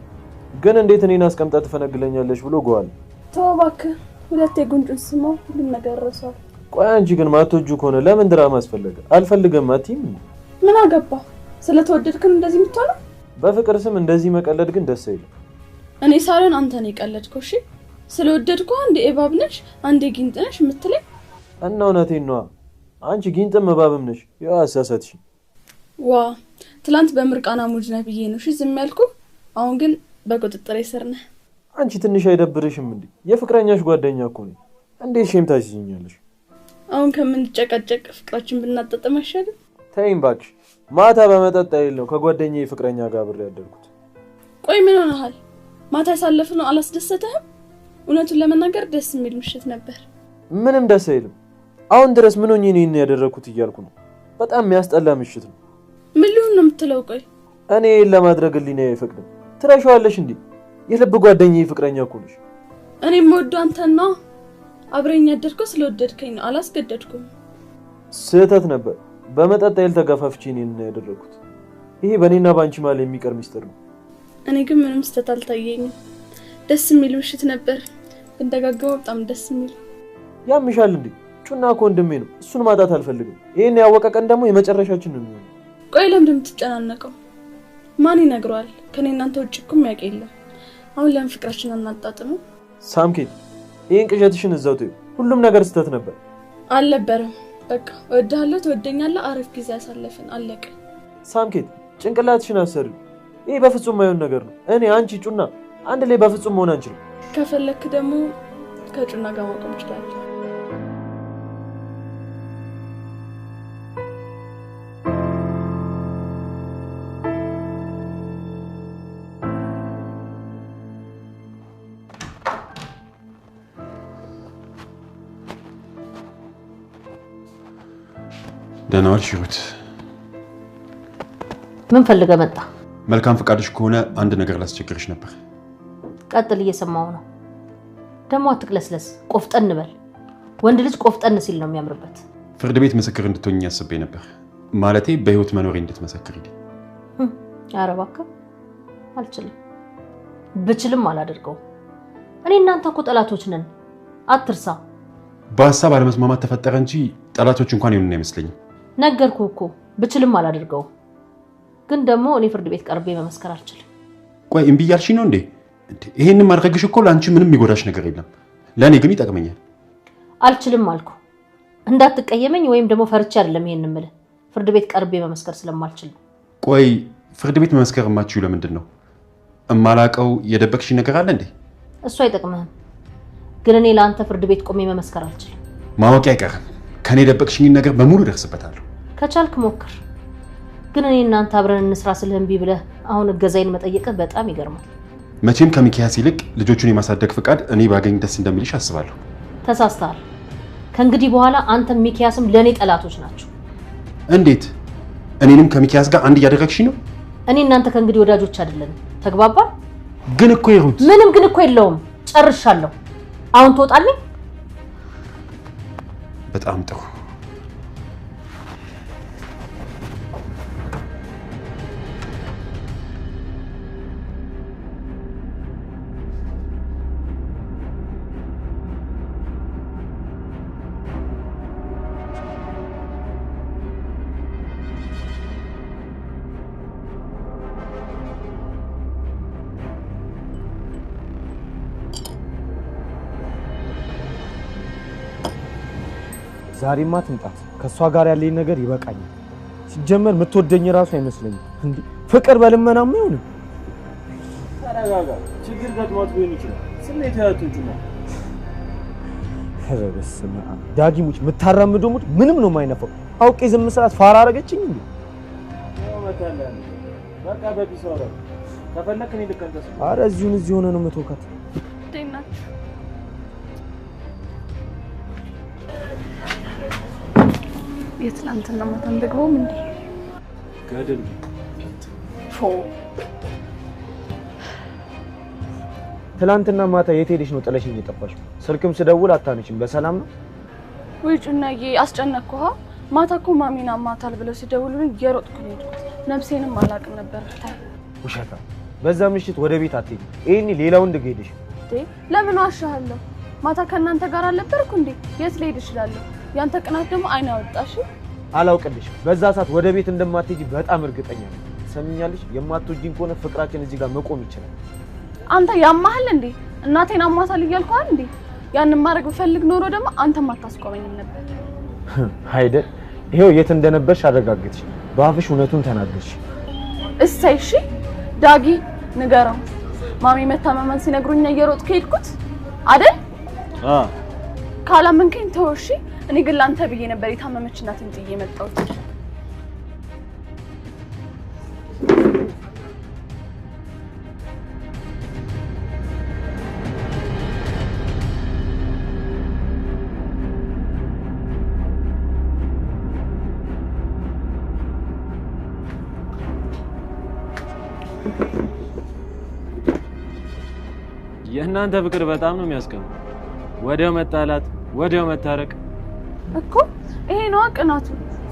ግን እንዴት እኔን አስቀምጣ ትፈነግለኛለሽ ብሎ ጎዋል። ተው እባክህ ሁለቴ ጉንጩን ስማው ሁሉም ነገር ረሳው። ቆይ አንቺ ግን ማትወጁ ከሆነ ለምን ድራማ አስፈለገ? አልፈልግም አትይም? ምን አገባ? ስለተወደድክን እንደዚህ የምትሆነው? በፍቅር ስም እንደዚህ መቀለድ ግን ደስ አይልም። እኔ ሳሎን አንተ ነው የቀለድከው። እሺ ስለወደድኩ አንዴ እባብ ነሽ አንዴ ጊንጥ ነሽ የምትለኝ እና እውነቴን ነው። አንቺ ጊንጥም እባብም ነሽ። ያው አሳሳትሽ። ዋ ትላንት በምርቃና ሙጅ ነህ ብዬ ነው እሺ ዝም ያልኩ። አሁን ግን በቁጥጥር ስር ነህ። አንቺ ትንሽ አይደብርሽም እንዴ? የፍቅረኛሽ ጓደኛ እኮ ነኝ። እንዴት ሼም ታስይኛለሽ? አሁን ከምንጨቀጨቅ ፍቅራችን ብናጣጥም አይሻልም? ተይኝ እባክሽ። ማታ በመጠጥ አይደለም ከጓደኛዬ ፍቅረኛ ጋር ብሬ ያደርኩት። ቆይ ምን ሆነሃል? ማታ ያሳለፍነው አላስደሰተህም? እውነቱን ለመናገር ደስ የሚል ምሽት ነበር። ምንም ደስ አይልም። አሁን ድረስ ምን ሆኜ ነው ያደረኩት እያልኩ ነው። በጣም የሚያስጠላ ምሽት ነው። ምን ሊሆን ነው የምትለው? ቆይ እኔ ለማድረግ ሊናዬ አይፈቅድም። ትረሻዋለሽ እንዴ? የልብ ጓደኛዬ ፍቅረኛ እኮ ነሽ። እኔም ወዶ አንተና አብረኛ ያደርከው ስለወደድከኝ ነው። አላስገደድኩም። ስህተት ነበር። በመጠጥ አይል ተጋፋፍቼ ነው ያደረኩት። ይሄ በእኔና ባንቺ ማለት የሚቀር ሚስጥር ነው። እኔ ግን ምንም ስህተት አልታየኝም። ደስ የሚል ምሽት ነበር። ግን ደጋግሞ በጣም ደስ የሚል ያምሻል እንዴ? ጩና እኮ ወንድሜ ነው። እሱን ማጣት አልፈልግም። ይሄን ያወቀ ቀን ደግሞ የመጨረሻችን ነው የሚሆነው። ቆይ ለምን እንደምትጨናነቀው ማን ይነግረዋል? ከኔ እናንተ ውጭ እኮ የሚያውቅ የለም። አሁን ለምን ፍቅራችን አናጣጥመው? ሳምኬት ይሄን ቅዠትሽን እዛው ተይው። ሁሉም ነገር ስህተት ነበር። አልነበረም። በቃ እወድሃለሁ፣ ትወደኛለህ፣ አሪፍ ጊዜ ያሳለፍን፣ አለቀ። ሳምኬት ጭንቅላትሽን አሰሪ። ይሄ በፍጹም ማይሆን ነገር ነው። እኔ አንቺ ጩና አንድ ላይ በፍጹም መሆን አንችልም። ከፈለክ ደግሞ ከጩና ጋር ማቆም ይችላል። ደህና ዋልሽ ሂሩት። ምን ፈልገህ መጣ? መልካም ፈቃድሽ ከሆነ አንድ ነገር ላስቸግርሽ ነበር። ቀጥል፣ እየሰማው ነው። ደግሞ አትቅለስለስ፣ ቆፍጠን በል። ወንድ ልጅ ቆፍጠን ሲል ነው የሚያምርበት። ፍርድ ቤት ምስክር እንድትሆኝ ያስቤ ነበር። ማለቴ በህይወት መኖሬ እንድትመሰክሪልኝ። ኧረ እባክህ አልችልም። ብችልም አላደርገውም። እኔ እናንተ እኮ ጠላቶች ነን፣ አትርሳ። በሀሳብ አለመስማማት ተፈጠረ እንጂ ጠላቶች እንኳን ይሆኑን አይመስለኝም። ነገርኩህ እኮ ብችልም አላደርገውም። ግን ደግሞ እኔ ፍርድ ቤት ቀርቤ መመስከር አልችልም። ቆይ እምቢ እያልሽኝ ነው እንዴ? ይሄንን ማድረግሽ እኮ ለአንቺ ምንም የሚጎዳሽ ነገር የለም፣ ለእኔ ግን ይጠቅመኛል። አልችልም አልኩ። እንዳትቀየመኝ ወይም ደግሞ ፈርቼ አይደለም ይሄን የምልህ፣ ፍርድ ቤት ቀርቤ መመስከር ስለማልችል። ቆይ ፍርድ ቤት መመስከር የማትችይው ለምንድን ነው? እማላውቀው የደበቅሽኝ ነገር አለ እንዴ? እሱ አይጠቅምህም። ግን እኔ ለአንተ ፍርድ ቤት ቆሜ መመስከር አልችልም። ማወቂ አይቀርም። ከኔ የደበቅሽኝ ነገር በሙሉ ደርስበታለሁ። ከቻልክ ሞክር። ግን እኔ እናንተ አብረን እንስራ ስልህ እምቢ ብለህ አሁን እገዛይን መጠየቅህ በጣም ይገርማል። መቼም ከሚኪያስ ይልቅ ልጆቹን የማሳደግ ፍቃድ እኔ ባገኝ ደስ እንደሚልሽ አስባለሁ። ተሳስተሃል። ከእንግዲህ በኋላ አንተም ሚኪያስም ለእኔ ጠላቶች ናቸው። እንዴት? እኔንም ከሚኪያስ ጋር አንድ እያደረግሽ ነው? እኔ እናንተ ከእንግዲህ ወዳጆች አይደለንም። ተግባባን? ግን እኮ ሂሩት፣ ምንም ግን እኮ የለውም። ጨርሻለሁ። አሁን ትወጣለህ? በጣም ጥሩ። ዛሬማ ትምጣት። ከሷ ጋር ያለኝ ነገር ይበቃኛል። ሲጀመር የምትወደኝ ራሱ አይመስለኝም። እንዴ ፍቅር በልመናም አይሆንም። ተረጋጋ። ችግር ገጥሟት ሊሆን ይችላል። ስሜት ያቱጭ ነው። በስመ አብ ዳጊሙች የምታራምደው ሙድ ምንም ነው የማይነፋው። አውቄ ዝም ስላት ፋራ አረገችኝ እንዴ? በቃ በቢስ ወራ ከፈለክ እኔ ልከንተስ። ኧረ እዚሁን እዚህ ሆነ ነው የምትወካት። የትናንትና ማታ እንደግሞም እንዴ ገድል ትናንትና ማታ የት ሄደሽ ነው ጥለሽኝ የጠፋሽው? ስልክም ስደውል አታነሽም። በሰላም ነው? ወይ ጩናዬ አስጨነቅኩህ። ማታ እኮ ማሚና ማታል ብለው ሲደውሉልኝ እየሮጥኩ ነው የሄድኩት። ነፍሴንም አላውቅም ነበር። ውሸታ። በዛ ምሽት ወደ ቤት አትሄጂ። ይሄኔ ሌላ ወንድ ጋር ሄደሽ ለምን ዋሻለሁ? ማታ ከእናንተ ጋር አልነበርኩ እንዴ? የት ልሄድ እችላለሁ? ያንተ ቅናት ደግሞ አይን ያወጣሽ። አላውቅልሽ። በዛ ሰዓት ወደ ቤት እንደማትሄጂ በጣም እርግጠኛ ነኝ። ሰምኛለሽ? የማትወጂኝ ከሆነ ፍቅራችን እዚህ ጋር መቆም ይችላል። አንተ ያማሃል እንዴ? እናቴን አሟታል እያልኩህ እንዴ? ያንን ማድረግ ብፈልግ ኖሮ ደግሞ አንተም አታስቆመኝም ነበር። አይደል? ይሄው የት እንደነበርሽ አረጋግጥሽ። በአፍሽ እውነቱን ተናገርሽ። እሰይ እሺ ዳጊ ንገረው። ማሚ መታመማን ሲነግሩኝ እየሮጥኩ ሄድኩት አይደል? ካላመንከኝ ተው እሺ። እኔ ግን ላንተ ብዬ ነበር የታመመች እናትን ጥዬ የመጣሁት። የእናንተ ፍቅር በጣም ነው የሚያስቀምጥ። ወዲያው መጣላት፣ ወዲያው መታረቅ እኮ ይሄ ነው ቅናቱ።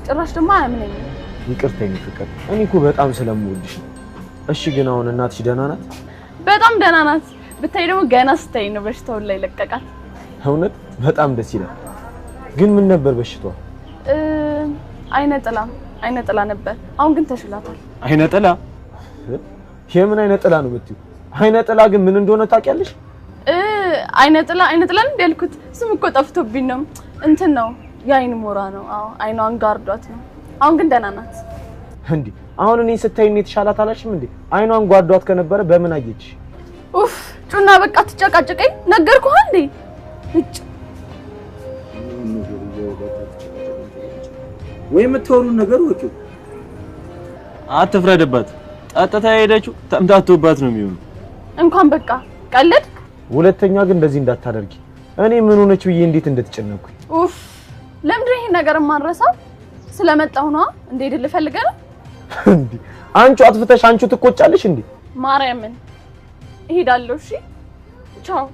ጭራሽ ደግሞ አያምነኝም። ይቅርታ የኔ ፍቅር፣ እኔ እኮ በጣም ስለምወድሽ ነው። እሺ ግን አሁን እናትሽ ደህና ናት? በጣም ደህና ናት። ብታይ ደግሞ ገና ስታይ ነው በሽታውን ላይ ለቀቃት። እውነት በጣም ደስ ይላል። ግን ምን ነበር በሽታዋ? አይነ ጥላ ነበር። አሁን ግን ተሽላታል። አይነ ጥላ? የምን አይነ ጥላ ነው የምትይው? አይነ ጥላ ግን ምን እንደሆነ ታውቂያለሽ? አይነ ጥላ እንደ ያልኩት ስም እኮ ጠፍቶብኝ ነው። እንትን ነው የአይን ሞራ ነው። አዎ አይኗን ጋርዷት ነው። አሁን ግን ደህና ናት። እንዴ አሁን እኔ ስታይኝ የተሻላት አላልሽም እንዴ? አይኗን ጓዷት ከነበረ በምን አየች? ኡፍ ጩና በቃ ትጨቃጨቀኝ። ነገርኩህ እንዴ? እጭ ወይ የምትወሩን ነገር ወጪው አትፍረድባት። ጠጥታ ሄደችው ተምታቶባት ነው የሚሆነው። እንኳን በቃ ቀለድክ። ሁለተኛ ግን እንደዚህ እንዳታደርጊ። እኔ ምን ሆነች ብዬ እንዴት እንደተጨነኩኝ። ኡፍ ለምንድን ይሄን ነገር ማንረሳው? ስለመጣሁ ነው እንዴ? ድል ፈልገህ ነው እንዴ? አንቺ አጥፍተሽ አንቺ ትቆጫለሽ እንዴ? ማርያምን እሄዳለሁ። እሺ ቻው።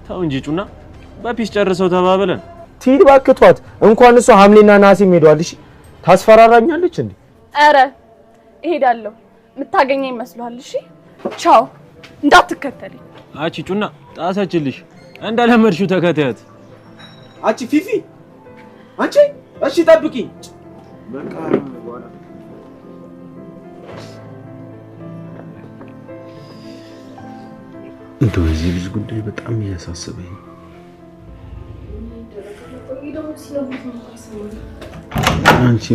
ተው እንጂ ጩና፣ በፒስ ጨርሰው ተባብለን። ትሂድ ባክቷት። እንኳን እሷ ሐምሌና ነሐሴ ሄዷል። እሺ ታስፈራራኛለች እንዴ? ኧረ እሄዳለሁ። የምታገኘኝ ይመስልሃል? እሺ ቻው። እንዳትከተለኝ። አቺ ጩና ጣሰችልሽ። እንደለመድሽው ተከታያት። አቺ ፊፊ አንቺ እሺ ጠብቂኝ። በቃ በኋላ እንደው የዚህ ልጅ ጉዳይ በጣም እያሳሰበኝ ነው። አንቺ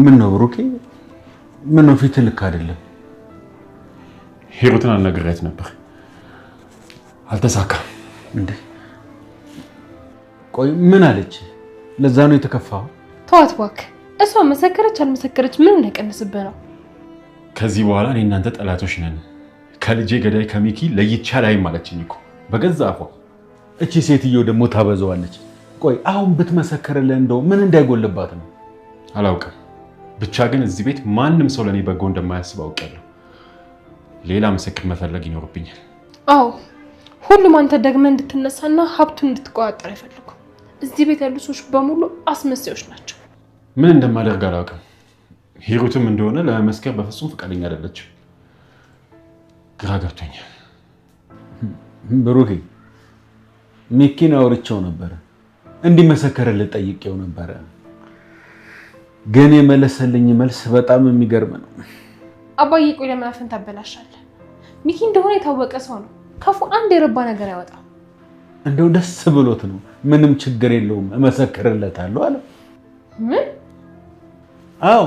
ምን ነው ብሩኬ? ምን ነው ፊት ልክ አይደለም? ሂሩትን አናግሬያት ነበር፣ አልተሳካም። እንዴ ቆይ ምን አለች? ለዛ ነው የተከፋው? ተዋት እባክህ። እሷ መሰከረች አልመሰከረች ምን እንዳይቀንስብህ ነው። ከዚህ በኋላ እኔ እናንተ ጠላቶች ነን። ከልጄ ገዳይ ከሚኪ ለይቻ ላይ ማለችኝ እኮ በገዛ አፏ። እቺ ሴትዮ ደግሞ ታበዛዋለች። ቆይ አሁን ብትመሰከርልህ እንደው ምን እንዳይጎልባት ነው? አላውቅም። ብቻ ግን እዚህ ቤት ማንም ሰው ለኔ በጎ እንደማያስብ አውቃለሁ። ሌላ ምስክር መፈለግ ይኖርብኛል። አዎ ሁሉም አንተ ደግመህ እንድትነሳና ሀብቱን እንድትቆጣጠር አይፈልጉ። እዚህ ቤት ያሉ ሰዎች በሙሉ አስመሳዮች ናቸው። ምን እንደማደርግ አላውቅም። ሂሩትም እንደሆነ ለመመስከር በፍጹም ፈቃደኛ አይደለችም። ግራ ገብቶኛል። ብሩኬ ሚኪን አውርቼው ነበር፣ እንዲመሰከርልህ ጠይቄው ነበር። ግን የመለሰልኝ መልስ በጣም የሚገርም ነው። አባዬ ቆይ ለምን አፍን ታበላሻለህ? ሚኪ እንደሆነ የታወቀ ሰው ነው። ከፉ አንድ የረባ ነገር ያወጣ። እንደው ደስ ብሎት ነው። ምንም ችግር የለውም እመሰክርለታለሁ አለ። ምን? አዎ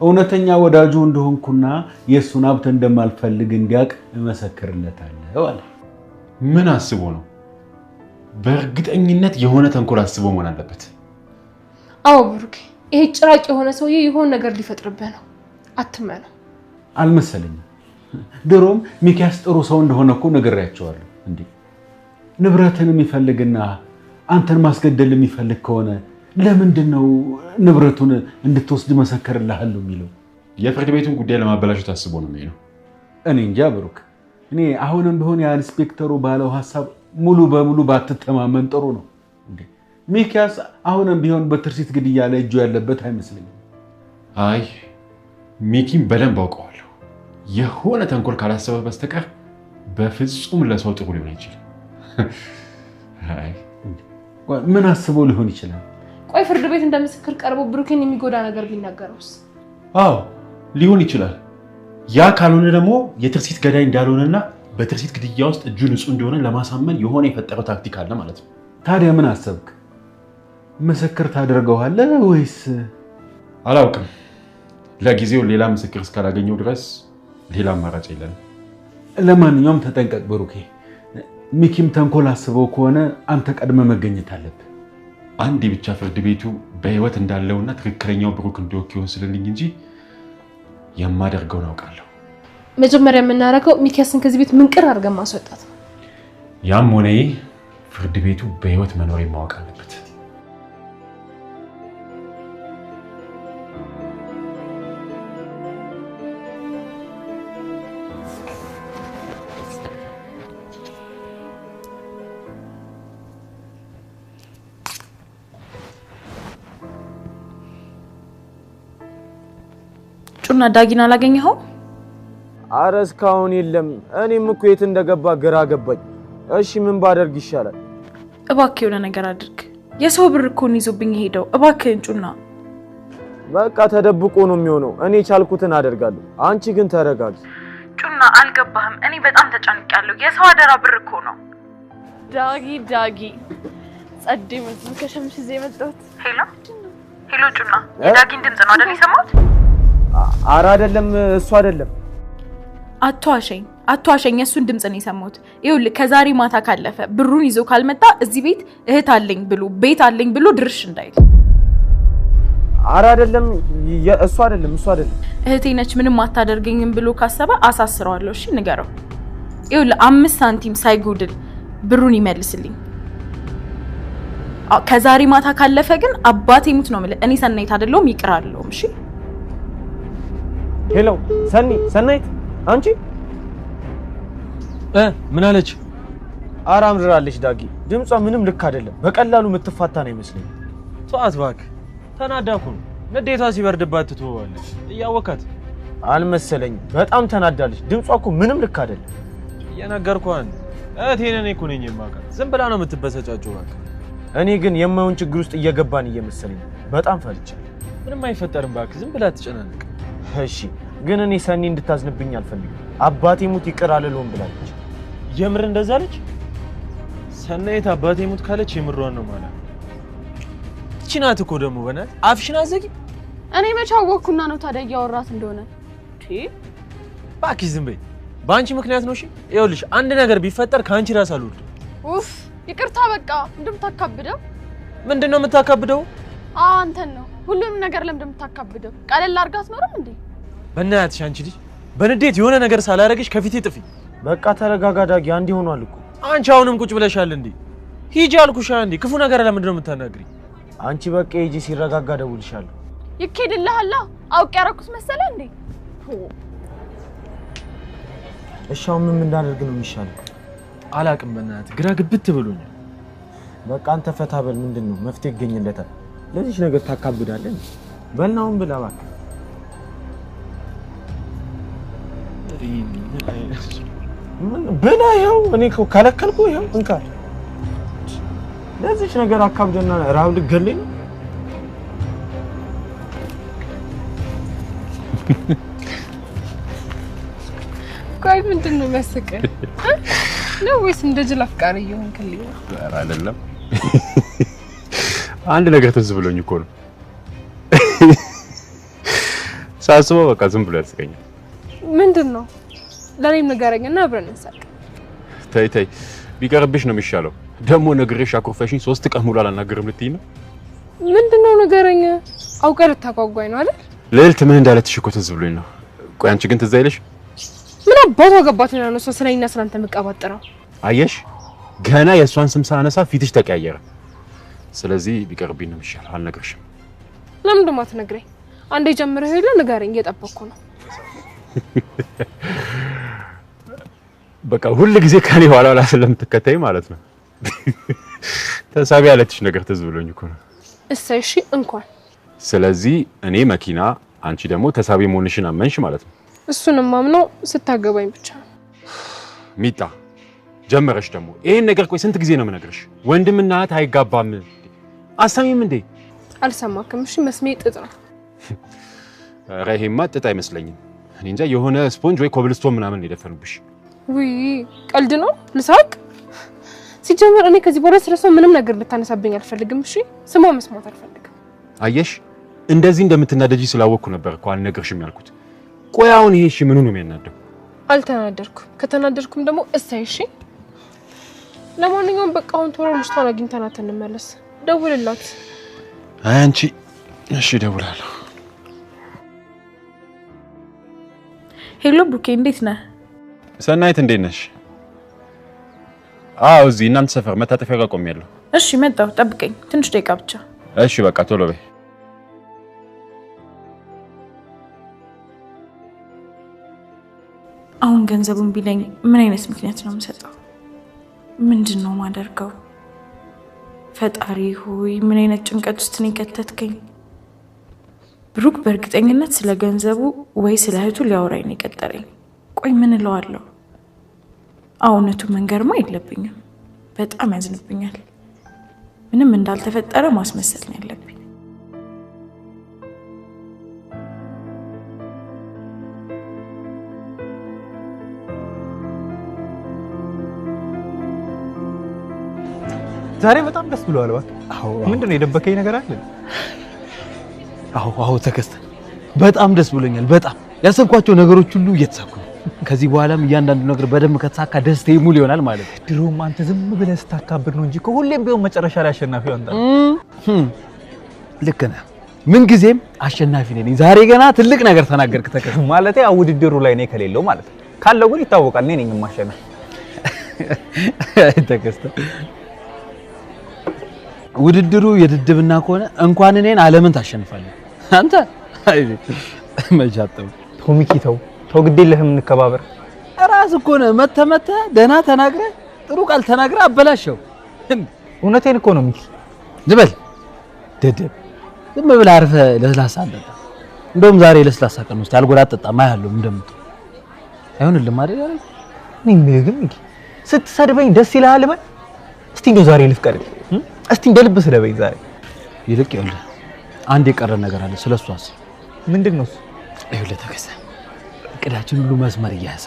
እውነተኛ ወዳጁ እንደሆንኩና የእሱን ሀብት እንደማልፈልግ እንዲያውቅ እመሰክርለታለሁ አለ። ምን አስቦ ነው? በእርግጠኝነት የሆነ ተንኮል አስቦ መሆን አለበት። አዎ ብሩክ፣ ይሄ ጭራቅ የሆነ ሰውዬ የሆነ ነገር ሊፈጥርብህ ነው። አትመነው። አልመሰለኝም። ድሮም ሚኪያስ ጥሩ ሰው እንደሆነ እኮ ነግሬያቸዋለሁ። እንዴ ንብረትን የሚፈልግና አንተን ማስገደል የሚፈልግ ከሆነ ለምንድን ነው ንብረቱን እንድትወስድ መሰከርልሃለሁ የሚለው? የፍርድ ቤቱን ጉዳይ ለማበላሸት አስቦ ነው የሚለው። እኔ እንጃ ብሩክ። እኔ አሁንም ቢሆን የኢንስፔክተሩ ባለው ሐሳብ ሙሉ በሙሉ ባትተማመን ጥሩ ነው። ሚኪያስ አሁንም ቢሆን በትርሲት ግድያ ላይ እጁ ያለበት አይመስለኝም። አይ ሚኪን በደንብ አውቀዋለሁ። የሆነ ተንኮል ካላሰበ በስተቀር በፍጹም ለሰው ጥሩ ሊሆን አይችልም። አይ ምን አስበው ሊሆን ይችላል? ቆይ ፍርድ ቤት እንደምስክር ቀርቦ ብሩክን የሚጎዳ ነገር ቢናገረውስ? አዎ ሊሆን ይችላል። ያ ካልሆነ ደግሞ የትርሲት ገዳይ እንዳልሆነና በትርሲት ግድያ ውስጥ እጁ ንጹህ እንደሆነ ለማሳመን የሆነ የፈጠረው ታክቲክ አለ ማለት ነው። ታዲያ ምን አሰብክ? ምስክር ታደርገዋለህ ወይስ? አላውቅም። ለጊዜው ሌላ ምስክር እስካላገኘው ድረስ ሌላ አማራጭ የለንም። ለማንኛውም ተጠንቀቅ ብሩኬ። ሚኪም ተንኮል አስበው ከሆነ አንተ ቀድመ መገኘት አለብህ። አንዴ ብቻ ፍርድ ቤቱ በህይወት እንዳለውና ትክክለኛው ብሩክ እንደወክ ይወስንልኝ እንጂ የማደርገውን አውቃለሁ። መጀመሪያ የምናደርገው ሚኪያስን ከዚህ ቤት ምንቅር አድርገን ማስወጣት ነው። ያም ሆነ ፍርድ ቤቱ በህይወት መኖር ማወቅ አለበት። ጩና ዳጊን አላገኘኸው? አረ እስካሁን የለም። እኔም እኮ የት እንደገባ ግራ ገባኝ። እሺ ምን ባደርግ ይሻላል? እባክህ የሆነ ነገር አድርግ። የሰው ብር እኮ ነው ይዞብኝ ሄደው። እባክህን ጩና። በቃ ተደብቆ ነው የሚሆነው። እኔ ቻልኩትን አደርጋለሁ። አንቺ ግን ተረጋጊ። ጩና አልገባህም። እኔ በጣም ተጨንቄያለሁ። የሰው አደራ ብር እኮ ነው። ዳጊ ጸዴ ምን ከሸምሽ እዚህ የመጣሁት። ሄሎ ጩና፣ የዳጊን ድምጽ ነው አይደል የሰማሁት? አረ አይደለም፣ እሱ አይደለም። አትዋሸኝ። እሱን ድምጽ ነው የሰማሁት። ይኸውልህ ከዛሬ ማታ ካለፈ ብሩን ይዞ ካልመጣ እዚህ ቤት እህት አለኝ ብሎ ድርሽ እንዳይል። አረ አይደለም፣ እሱ አይደለም። እህቴ ነች ምንም አታደርገኝም ብሎ ካሰበ አሳስረዋለሁ። እሺ ንገረው። ይኸውልህ 5 ሳንቲም ሳይጎድል ብሩን ይመልስልኝ። ከዛሬ ማታ ካለፈ ግን አባቴ ሙት ነው ማለት እኔ ሰናይት አይደለሁም ይቅራለሁ። እሺ ሄሎ ሰናይት አንቺ ምን አለች? ኧረ አምርራለች ዳጊ። ድምጿ ምንም ልክ አይደለም። በቀላሉ የምትፋታ ነው ይመስለኝ። ተዋት እባክህ። ተናዳኩ ነው። ንዴቷ ሲበርድባት ትተዋለች። እያወካት አልመሰለኝም። በጣም ተናዳለች። ድምጿ እኮ ምንም ልክ አይደለም። የነገርኳን እህቴን እኔ እኮ ነኝ የማውቃት። ዝም ብላ ነው የምትበሰጫጨው እባክህ። እኔ ግን የማይሆን ችግር ውስጥ እየገባን እየመሰለኝ በጣም ፈርቻለሁ። ምንም አይፈጠርም እባክህ። ዝም ብላ ትጨናነቅ። እሺ ግን እኔ ሰኒ እንድታዝንብኝ አልፈልግም። አባቴ ሙት ይቅር አልለውም ብላለች። የምር እንደዛ አለች? ሰናይት አባቴ ሙት ካለች የምሯን ነው ማለት። እቺ ናት እኮ ደግሞ በእናትህ አፍሽን አዘጊ። እኔ መች አወቅኩና ነው ታዲያ እያወራት እንደሆነ? እባክሽ ዝም በይ። በአንቺ ምክንያት ነው። እሺ ይኸውልሽ አንድ ነገር ቢፈጠር ከአንቺ ራስ አልወርድም። ኡፍ ይቅርታ በቃ። እንደምታካብደው ምንድን ነው የምታካብደው? አንተን ነው ሁሉንም ነገር ለምን እንደምታካብደው ቀለል አድርጋት ኖርም እንዴ? በእናትሽ አንቺ ልጅ በንዴት የሆነ ነገር ሳላረግሽ ከፊቴ ጥፊ። በቃ ተረጋጋ ዳጊ። አንዴ ሆኗል እኮ። አንቺ አሁንም ቁጭ ብለሻል እንዴ? ሂጂ አልኩሽ እንዴ። ክፉ ነገር ለምንድን ነው የምታናግሪ? አንቺ በቃ ሂጂ፣ ሲረጋጋ ደውልሻለሁ። ይኬድልሃላ። አውቄ ያረኩት መሰለ እንዴ? እሺ አሁን ምን እንዳደርግ ነው የሚሻለው? አላቅም በእናትህ ግራ ግብት ብሎኛል። በቃ አንተ ፈታ በል። ምንድን ነው መፍትሄ ይገኝለታል። ለዚህ ነገር ታካብዳለህ። በልናውን ብላ እባክህ። ብላ ይኸው እኔ ከለከልኩ። ይኸው እንካ። ለዚህ ነገር አካብደና ራብ ልገለኝ ነው። ቆይ ምንድን ነው የሚያስቅህ? ነው ወይስ እንደ ጅል አፍቃሪ እየሆንክልኝ ነው? ኧረ አይደለም። አንድ ነገር ትዝ ብሎኝ እኮ ነው ሳስበው። በቃ ዝም ብሎ ያስቀኛል። ምንድን ነው? ለኔም ንገረኝና አብረን እንሳቅ። ተይ ቢቀርብሽ ነው የሚሻለው። ደግሞ ነግሬሽ አኩርፈሽኝ 3 ቀን ሙሉ አላናገርም ልትይ ነው? ምንድን ነው ንገረኝ። አውቀህ ልታጓጓኝ ነው አይደል? ልዕልት ምን እንዳለችሽ እኮ ትዝ ብሎኝ ነው። ቆይ አንቺ ግን ትዝ አይልሽ? ምን አባቷ ገባትና ነው ስለኔና ስለአንተ መቀባጠረው? አየሽ ገና የእሷን ስም ሳነሳ ፊትሽ ተቀያየረ። ስለዚህ ቢቀርብኝ ነው የሚሻለው። አልነግርሽም። ለምን ደሞ አትነግረኝ? አንዴ ጀምረህ ሄለ ንገረኝ፣ እየጠበቅኩ ነው። በቃ ሁሉ ጊዜ ከኔ ኋላ ስለምትከተይ ማለት ነው። ተሳቢ ያለችሽ ነገር ትዝ ብሎኝ እኮ ነው። እሰይ እሺ እንኳን። ስለዚህ እኔ መኪና፣ አንቺ ደግሞ ተሳቢ መሆንሽን አመንሽ ማለት ነው። እሱንም ማምነው ስታገባኝ ብቻ ነው። ሚጣ ጀመረሽ ደግሞ ይሄን ነገር። ቆይ ስንት ጊዜ ነው የምነግርሽ? ወንድምና እህት አይጋባም። አሰሚም እንዴ? አልሰማክም? እሺ መስሜ ጥጥ ነው። ኧረ ይሄማ ጥጥ አይመስለኝም። እኔ እንጃ የሆነ ስፖንጅ ወይ ኮብልስቶን ምናምን የደፈኑብሽ። ውይ ቀልድ ነው። ልሳቅ? ሲጀመር እኔ ከዚህ በኋላ ስለሷ ምንም ነገር ልታነሳብኝ አልፈልግም። እሺ ስሟ መስማት አልፈልግም። አየሽ እንደዚህ እንደምትናደጂ ስላወቅኩ ነበር እኮ አልነግርሽም ያልኩት። ቆይ አሁን ይሄ እሺ ምኑ ነው የሚያናደው? አልተናደርኩም። ከተናደርኩም ደግሞ እሰይ እሺ። ለማንኛውም በቃ አሁን ቶሎ ልጅቷን አግኝተናት እንመለስ። ደውልላት። አይ አንቺ እሺ ደውላለሁ። ሄሎ ቡኬ እንዴት ነህ? ሰናይት እንዴት ነሽ? አዎ እዚህ እናንተ ሰፈር መታጠፊያ ጋር ቆሜያለሁ። እሺ መጣሁ፣ ጠብቀኝ ትንሽ ደቂቃ ብቻ። እሺ በቃ ቶሎ በይ። አሁን ገንዘቡን ቢለኝ ምን አይነት ምክንያት ነው የምሰጠው? ምንድን ነው ማደርገው? ፈጣሪ ሆይ ምን አይነት ጭንቀት ውስጥ ነው የከተትከኝ? ብሩክ በእርግጠኝነት ስለ ገንዘቡ ወይ ስለ እህቱ ሊያወራኝ ነው የቀጠረኝ። ቆይ ምን እለዋለሁ? እውነቱን መንገርማ የለብኝም። በጣም ያዝንብኛል። ምንም እንዳልተፈጠረ ማስመሰል ነው ያለብኝ። ዛሬ በጣም ደስ ብሏል። እባክህ ምንድን ነው የደበከኝ ነገር አለ? አዎ ተከስተ በጣም ደስ ብሎኛል። በጣም ያሰብኳቸው ነገሮች ሁሉ እየተሳኩ ነው። ከዚህ በኋላም እያንዳንዱ ነገር በደንብ ከተሳካ ደስታዬ ሙሉ ይሆናል ማለት ነው። ድሮም አንተ ዝም ብለህ ስታካብድ ነው እንጂ ሁሌም ቢሆን መጨረሻ ላይ አሸናፊው አንተ። ልክ ነህ። ምን ጊዜም አሸናፊ ነኝ። ዛሬ ገና ትልቅ ነገር ተናገርክ ተከስተ። ማለቴ ውድድሩ ላይ እኔ ከሌለው ማለት ነው። ካለው ግን ይታወቃል እኔ ነኝ የማሸነፍ። ተከስተ ውድድሩ የድድብና ከሆነ እንኳን እኔን ዓለምን ታሸንፋለህ አንተ። አይ መጃጠው ቶሚኪ ተው ግዴለህም፣ እንከባበር። ራስ እኮ ነው መተ ደህና ተናግረህ ጥሩ ቃል ተናግረህ አበላሸው። እውነቴን እኮ ነው ሚኪ። ዝበል ደደብ ዝም ብለህ አርፈህ ለስላሳ አለበት። እንደውም ዛሬ ለስላሳ ቀን ውስጥ ያልጎራጠጣማ ያለው እንደምት አይሆንልም አይደል? ያለ እኔ ግን ሚኪ ስትሰድበኝ ደስ ይልሃል በል እስቲ። እንደው ዛሬ ልፍቀድ እስቲ እንደልብ ስለበኝ ዛሬ። ይልቅ ይኸውልህ አንድ የቀረ ነገር አለ። ስለሱ አስብ። ምንድነው እሱ? ይኸውልህ ተከሰ እቅዳችን ሁሉ መስመር እያያዘ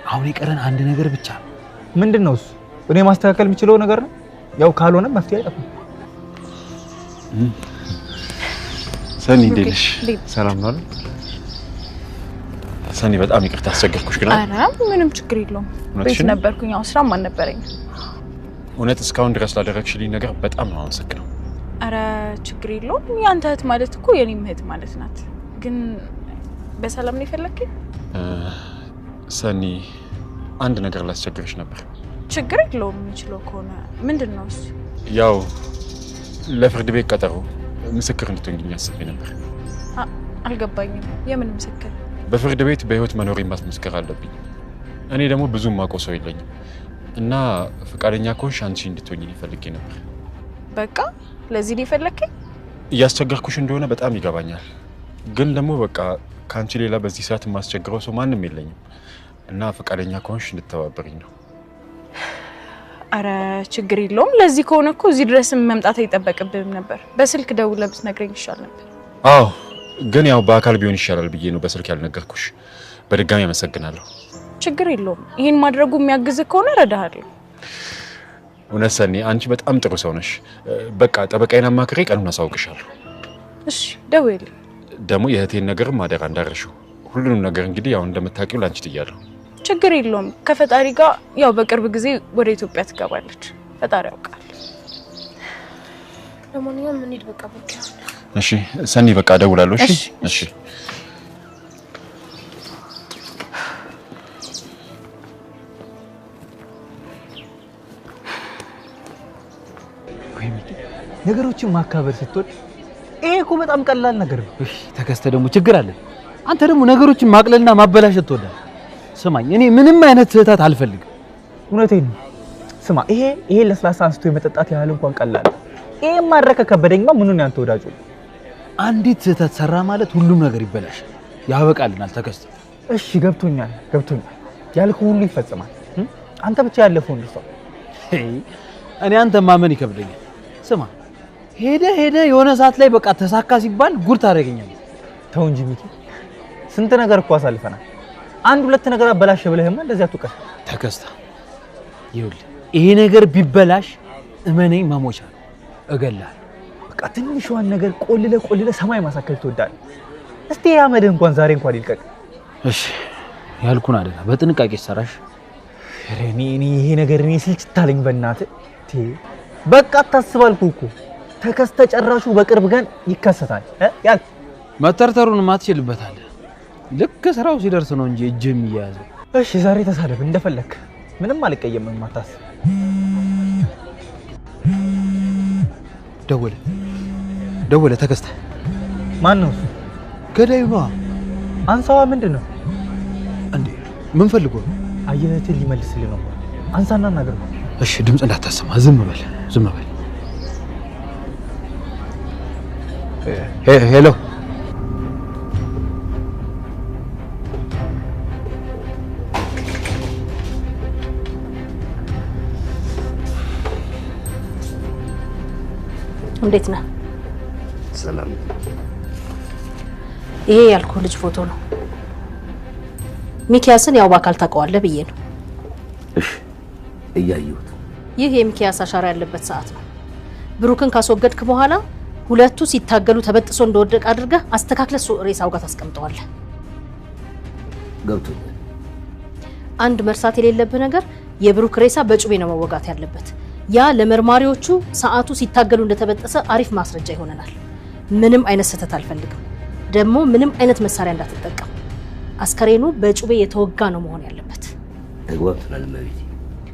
አሁን የቀረን አንድ ነገር ብቻ ነው። ምንድነው እሱ? እኔ ማስተካከል የምችለው ነገር ነው። ያው ካልሆነ መፍትሄ አይጠፋም። ሰኒ እንዴት ነሽ? ሰላም ነው አይደል? ሰኒ በጣም ይቅርታ አስቸገርኩሽ ግን። ኧረ ምንም ችግር የለውም። ቤት ነበርኩኝ፣ ያው ስራም አልነበረኝም። እውነት እስካሁን ድረስ ላደረግሽልኝ ነገር በጣም ነው አመሰግነው። ኧረ ችግር የለውም። ያንተ እህት ማለት እኮ የኔም እህት ማለት ናት። ግን በሰላም ነው የፈለግከኝ? ሰኒ አንድ ነገር ላስቸግርሽ ነበር። ችግር የለውም የሚችለው ከሆነ። ምንድን ነው እሱ? ያው ለፍርድ ቤት ቀጠሮ ምስክር እንድትሆኚ አስቤ ነበር። አልገባኝም። የምን ምስክር? በፍርድ ቤት በህይወት መኖሬን ማስመስከር አለብኝ። እኔ ደግሞ ብዙ የማውቀው ሰው የለኝም እና ፈቃደኛ ከሆንሽ አንቺ እንድትሆኚ ፈልጌ ነበር። በቃ ለዚህ ነው የፈለግከኝ? እያስቸገርኩሽ እንደሆነ በጣም ይገባኛል፣ ግን ደግሞ በቃ ከአንቺ ሌላ በዚህ ሰዓት የማስቸግረው ሰው ማንም የለኝም እና ፈቃደኛ ከሆንሽ እንድተባበሪኝ ነው። አረ ችግር የለውም። ለዚህ ከሆነ እኮ እዚህ ድረስ መምጣት አይጠበቅብህም ነበር። በስልክ ደውለህ ብትነግረኝ ይሻል ነበር። አዎ ግን ያው በአካል ቢሆን ይሻላል ብዬ ነው በስልክ ያልነገርኩሽ። በድጋሚ አመሰግናለሁ። ችግር የለውም። ይሄን ማድረጉ የሚያግዝህ ከሆነ እረዳሃለሁ። እውነት ሰኒ አንቺ በጣም ጥሩ ሰው ነሽ። በቃ ጠበቃዬን አማክሬ ቀኑን አሳውቅሻለሁ። እሺ ደውልልኝ። ደግሞ የእህቴን ነገርም አደራ እንዳረሽው። ሁሉንም ነገር እንግዲህ ያው እንደምታውቂው ላንቺ ትያለሁ። ችግር የለውም። ከፈጣሪ ጋር ያው በቅርብ ጊዜ ወደ ኢትዮጵያ ትገባለች። ፈጣሪ ያውቃል። ለማንኛውም እንሂድ በቃ በቃ። እሺ ሰኒ በቃ እደውላለሁ። እሺ እሺ። ቆይ ሚኪ ነገሮችን ማካበር ስትወድ ይሄ እኮ በጣም ቀላል ነገር ነው። እሺ ተከስተ ደግሞ ችግር አለ። አንተ ደግሞ ነገሮችን ማቅለልና ማበላሸት ትወዳለህ። ስማኝ እኔ ምንም አይነት ስህተት አልፈልግም። እውነቴን ነው። ስማ ይሄ ለስላሳ አንስቶ የመጠጣት ያህል እንኳን ቀላል ነው። ይሄ ማድረግ ከበደኝማ ምኑን ያንተ ወዳጁ። አንዲት ስህተት ሰራ ማለት ሁሉም ነገር ይበላሻል። ያበቃልናል ተከስተ። እሺ ገብቶኛል። ያልከው ሁሉ ይፈጸማል። አንተ ብቻ ያለፈውን ልሰው። እኔ አንተ ማመን ይከብደኛል። ስማ ሄደ የሆነ ሰዓት ላይ በቃ ተሳካ ሲባል ጉድ ታደርገኛለህ። ተው እንጂ ሚኪ ስንት ነገር እኮ አሳልፈናል። አንድ ሁለት ነገር አበላሽ ብለህማ እንደዚህ አትውቀስ። ተከስተ ይኸውልህ ይሄ ነገር ቢበላሽ እመነኝ መሞቻ ነው። እገላለሁ። በቃ ትንሿን ነገር ቆልለ ሰማይ ማሳከል ትወዳለህ። እስቲ ያመድህ እንኳን ዛሬ እንኳን ይልቀቅ። እሺ ያልኩን አደራ በጥንቃቄ ሰራሽ። እኔ ይሄ ነገር ስልችታለኝ በእናትህ። በቃ አታስባልኩ እኮ ተከስተ ጨራሹ በቅርብ ቀን ይከሰታል። ያል መተርተሩን ማትችልበታለህ። ልክ ስራው ሲደርስ ነው እንጂ እጅ የሚያያዘው። እሺ ዛሬ ተሳደብ እንደፈለክ፣ ምንም አልቀየምም። አታስብ። ደወለ ተከስተ። ማን ነው? ገዳዩ ነዋ። አንሳዋ። ምንድን ነው እንዴ? ምን ፈልጎ ነው? አየህትን ሊመልስልህ ነው። አንሳና ነገር ነው። እሺ ድምፅ እንዳታሰማ፣ ዝም በል። ሄሎ እንዴት ነህ? ሰላም። ይሄ ያልኩህ ልጅ ፎቶ ነው። ሚኪያስን ያው በአካል ታውቀዋለህ ብዬ ነው። እሺ እያየሁት። ይህ የሚኪያስ አሻራ ያለበት ሰዓት ነው። ብሩክን ካስወገድክ በኋላ ሁለቱ ሲታገሉ ተበጥሶ እንደወደቀ አድርገህ አስተካክለህ ሬሳው ጋር ታስቀምጠዋለህ። ገብቶኛል። አንድ መርሳት የሌለብህ ነገር የብሩክ ሬሳ በጩቤ ነው መወጋት ያለበት። ያ ለመርማሪዎቹ ሰዓቱ ሲታገሉ እንደተበጠሰ አሪፍ ማስረጃ ይሆነናል። ምንም አይነት ስህተት አልፈልግም። ደግሞ ምንም አይነት መሳሪያ እንዳትጠቀም። አስከሬኑ በጩቤ የተወጋ ነው መሆን ያለበት። ተግባብተናል እመቤቴ።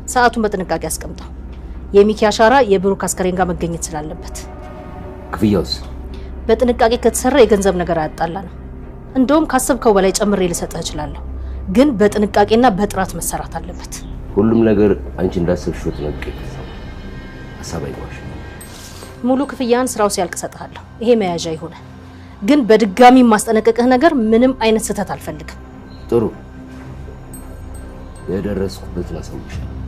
ሰዓቱን በጥንቃቄ አስቀምጠው። የሚኪ አሻራ የብሩክ አስከሬን ጋር መገኘት ስላለበት። ክፍያውስ? በጥንቃቄ ከተሰራ የገንዘብ ነገር አያጣላንም። እንደውም ካሰብከው በላይ ጨምሬ ልሰጥህ እችላለሁ። ግን በጥንቃቄና በጥራት መሰራት አለበት። ሁሉም ነገር አንቺ እንዳሰብሽው ተነቀቀ። ሐሳብ አይጓሽ። ሙሉ ክፍያን ስራው ሲያልቅ እሰጥሃለሁ። ይሄ መያዣ ይሆነ። ግን በድጋሚ ማስጠነቀቅህ ነገር ምንም አይነት ስህተት አልፈልግም። ጥሩ። የደረስኩበትን አሳውቅሻለሁ።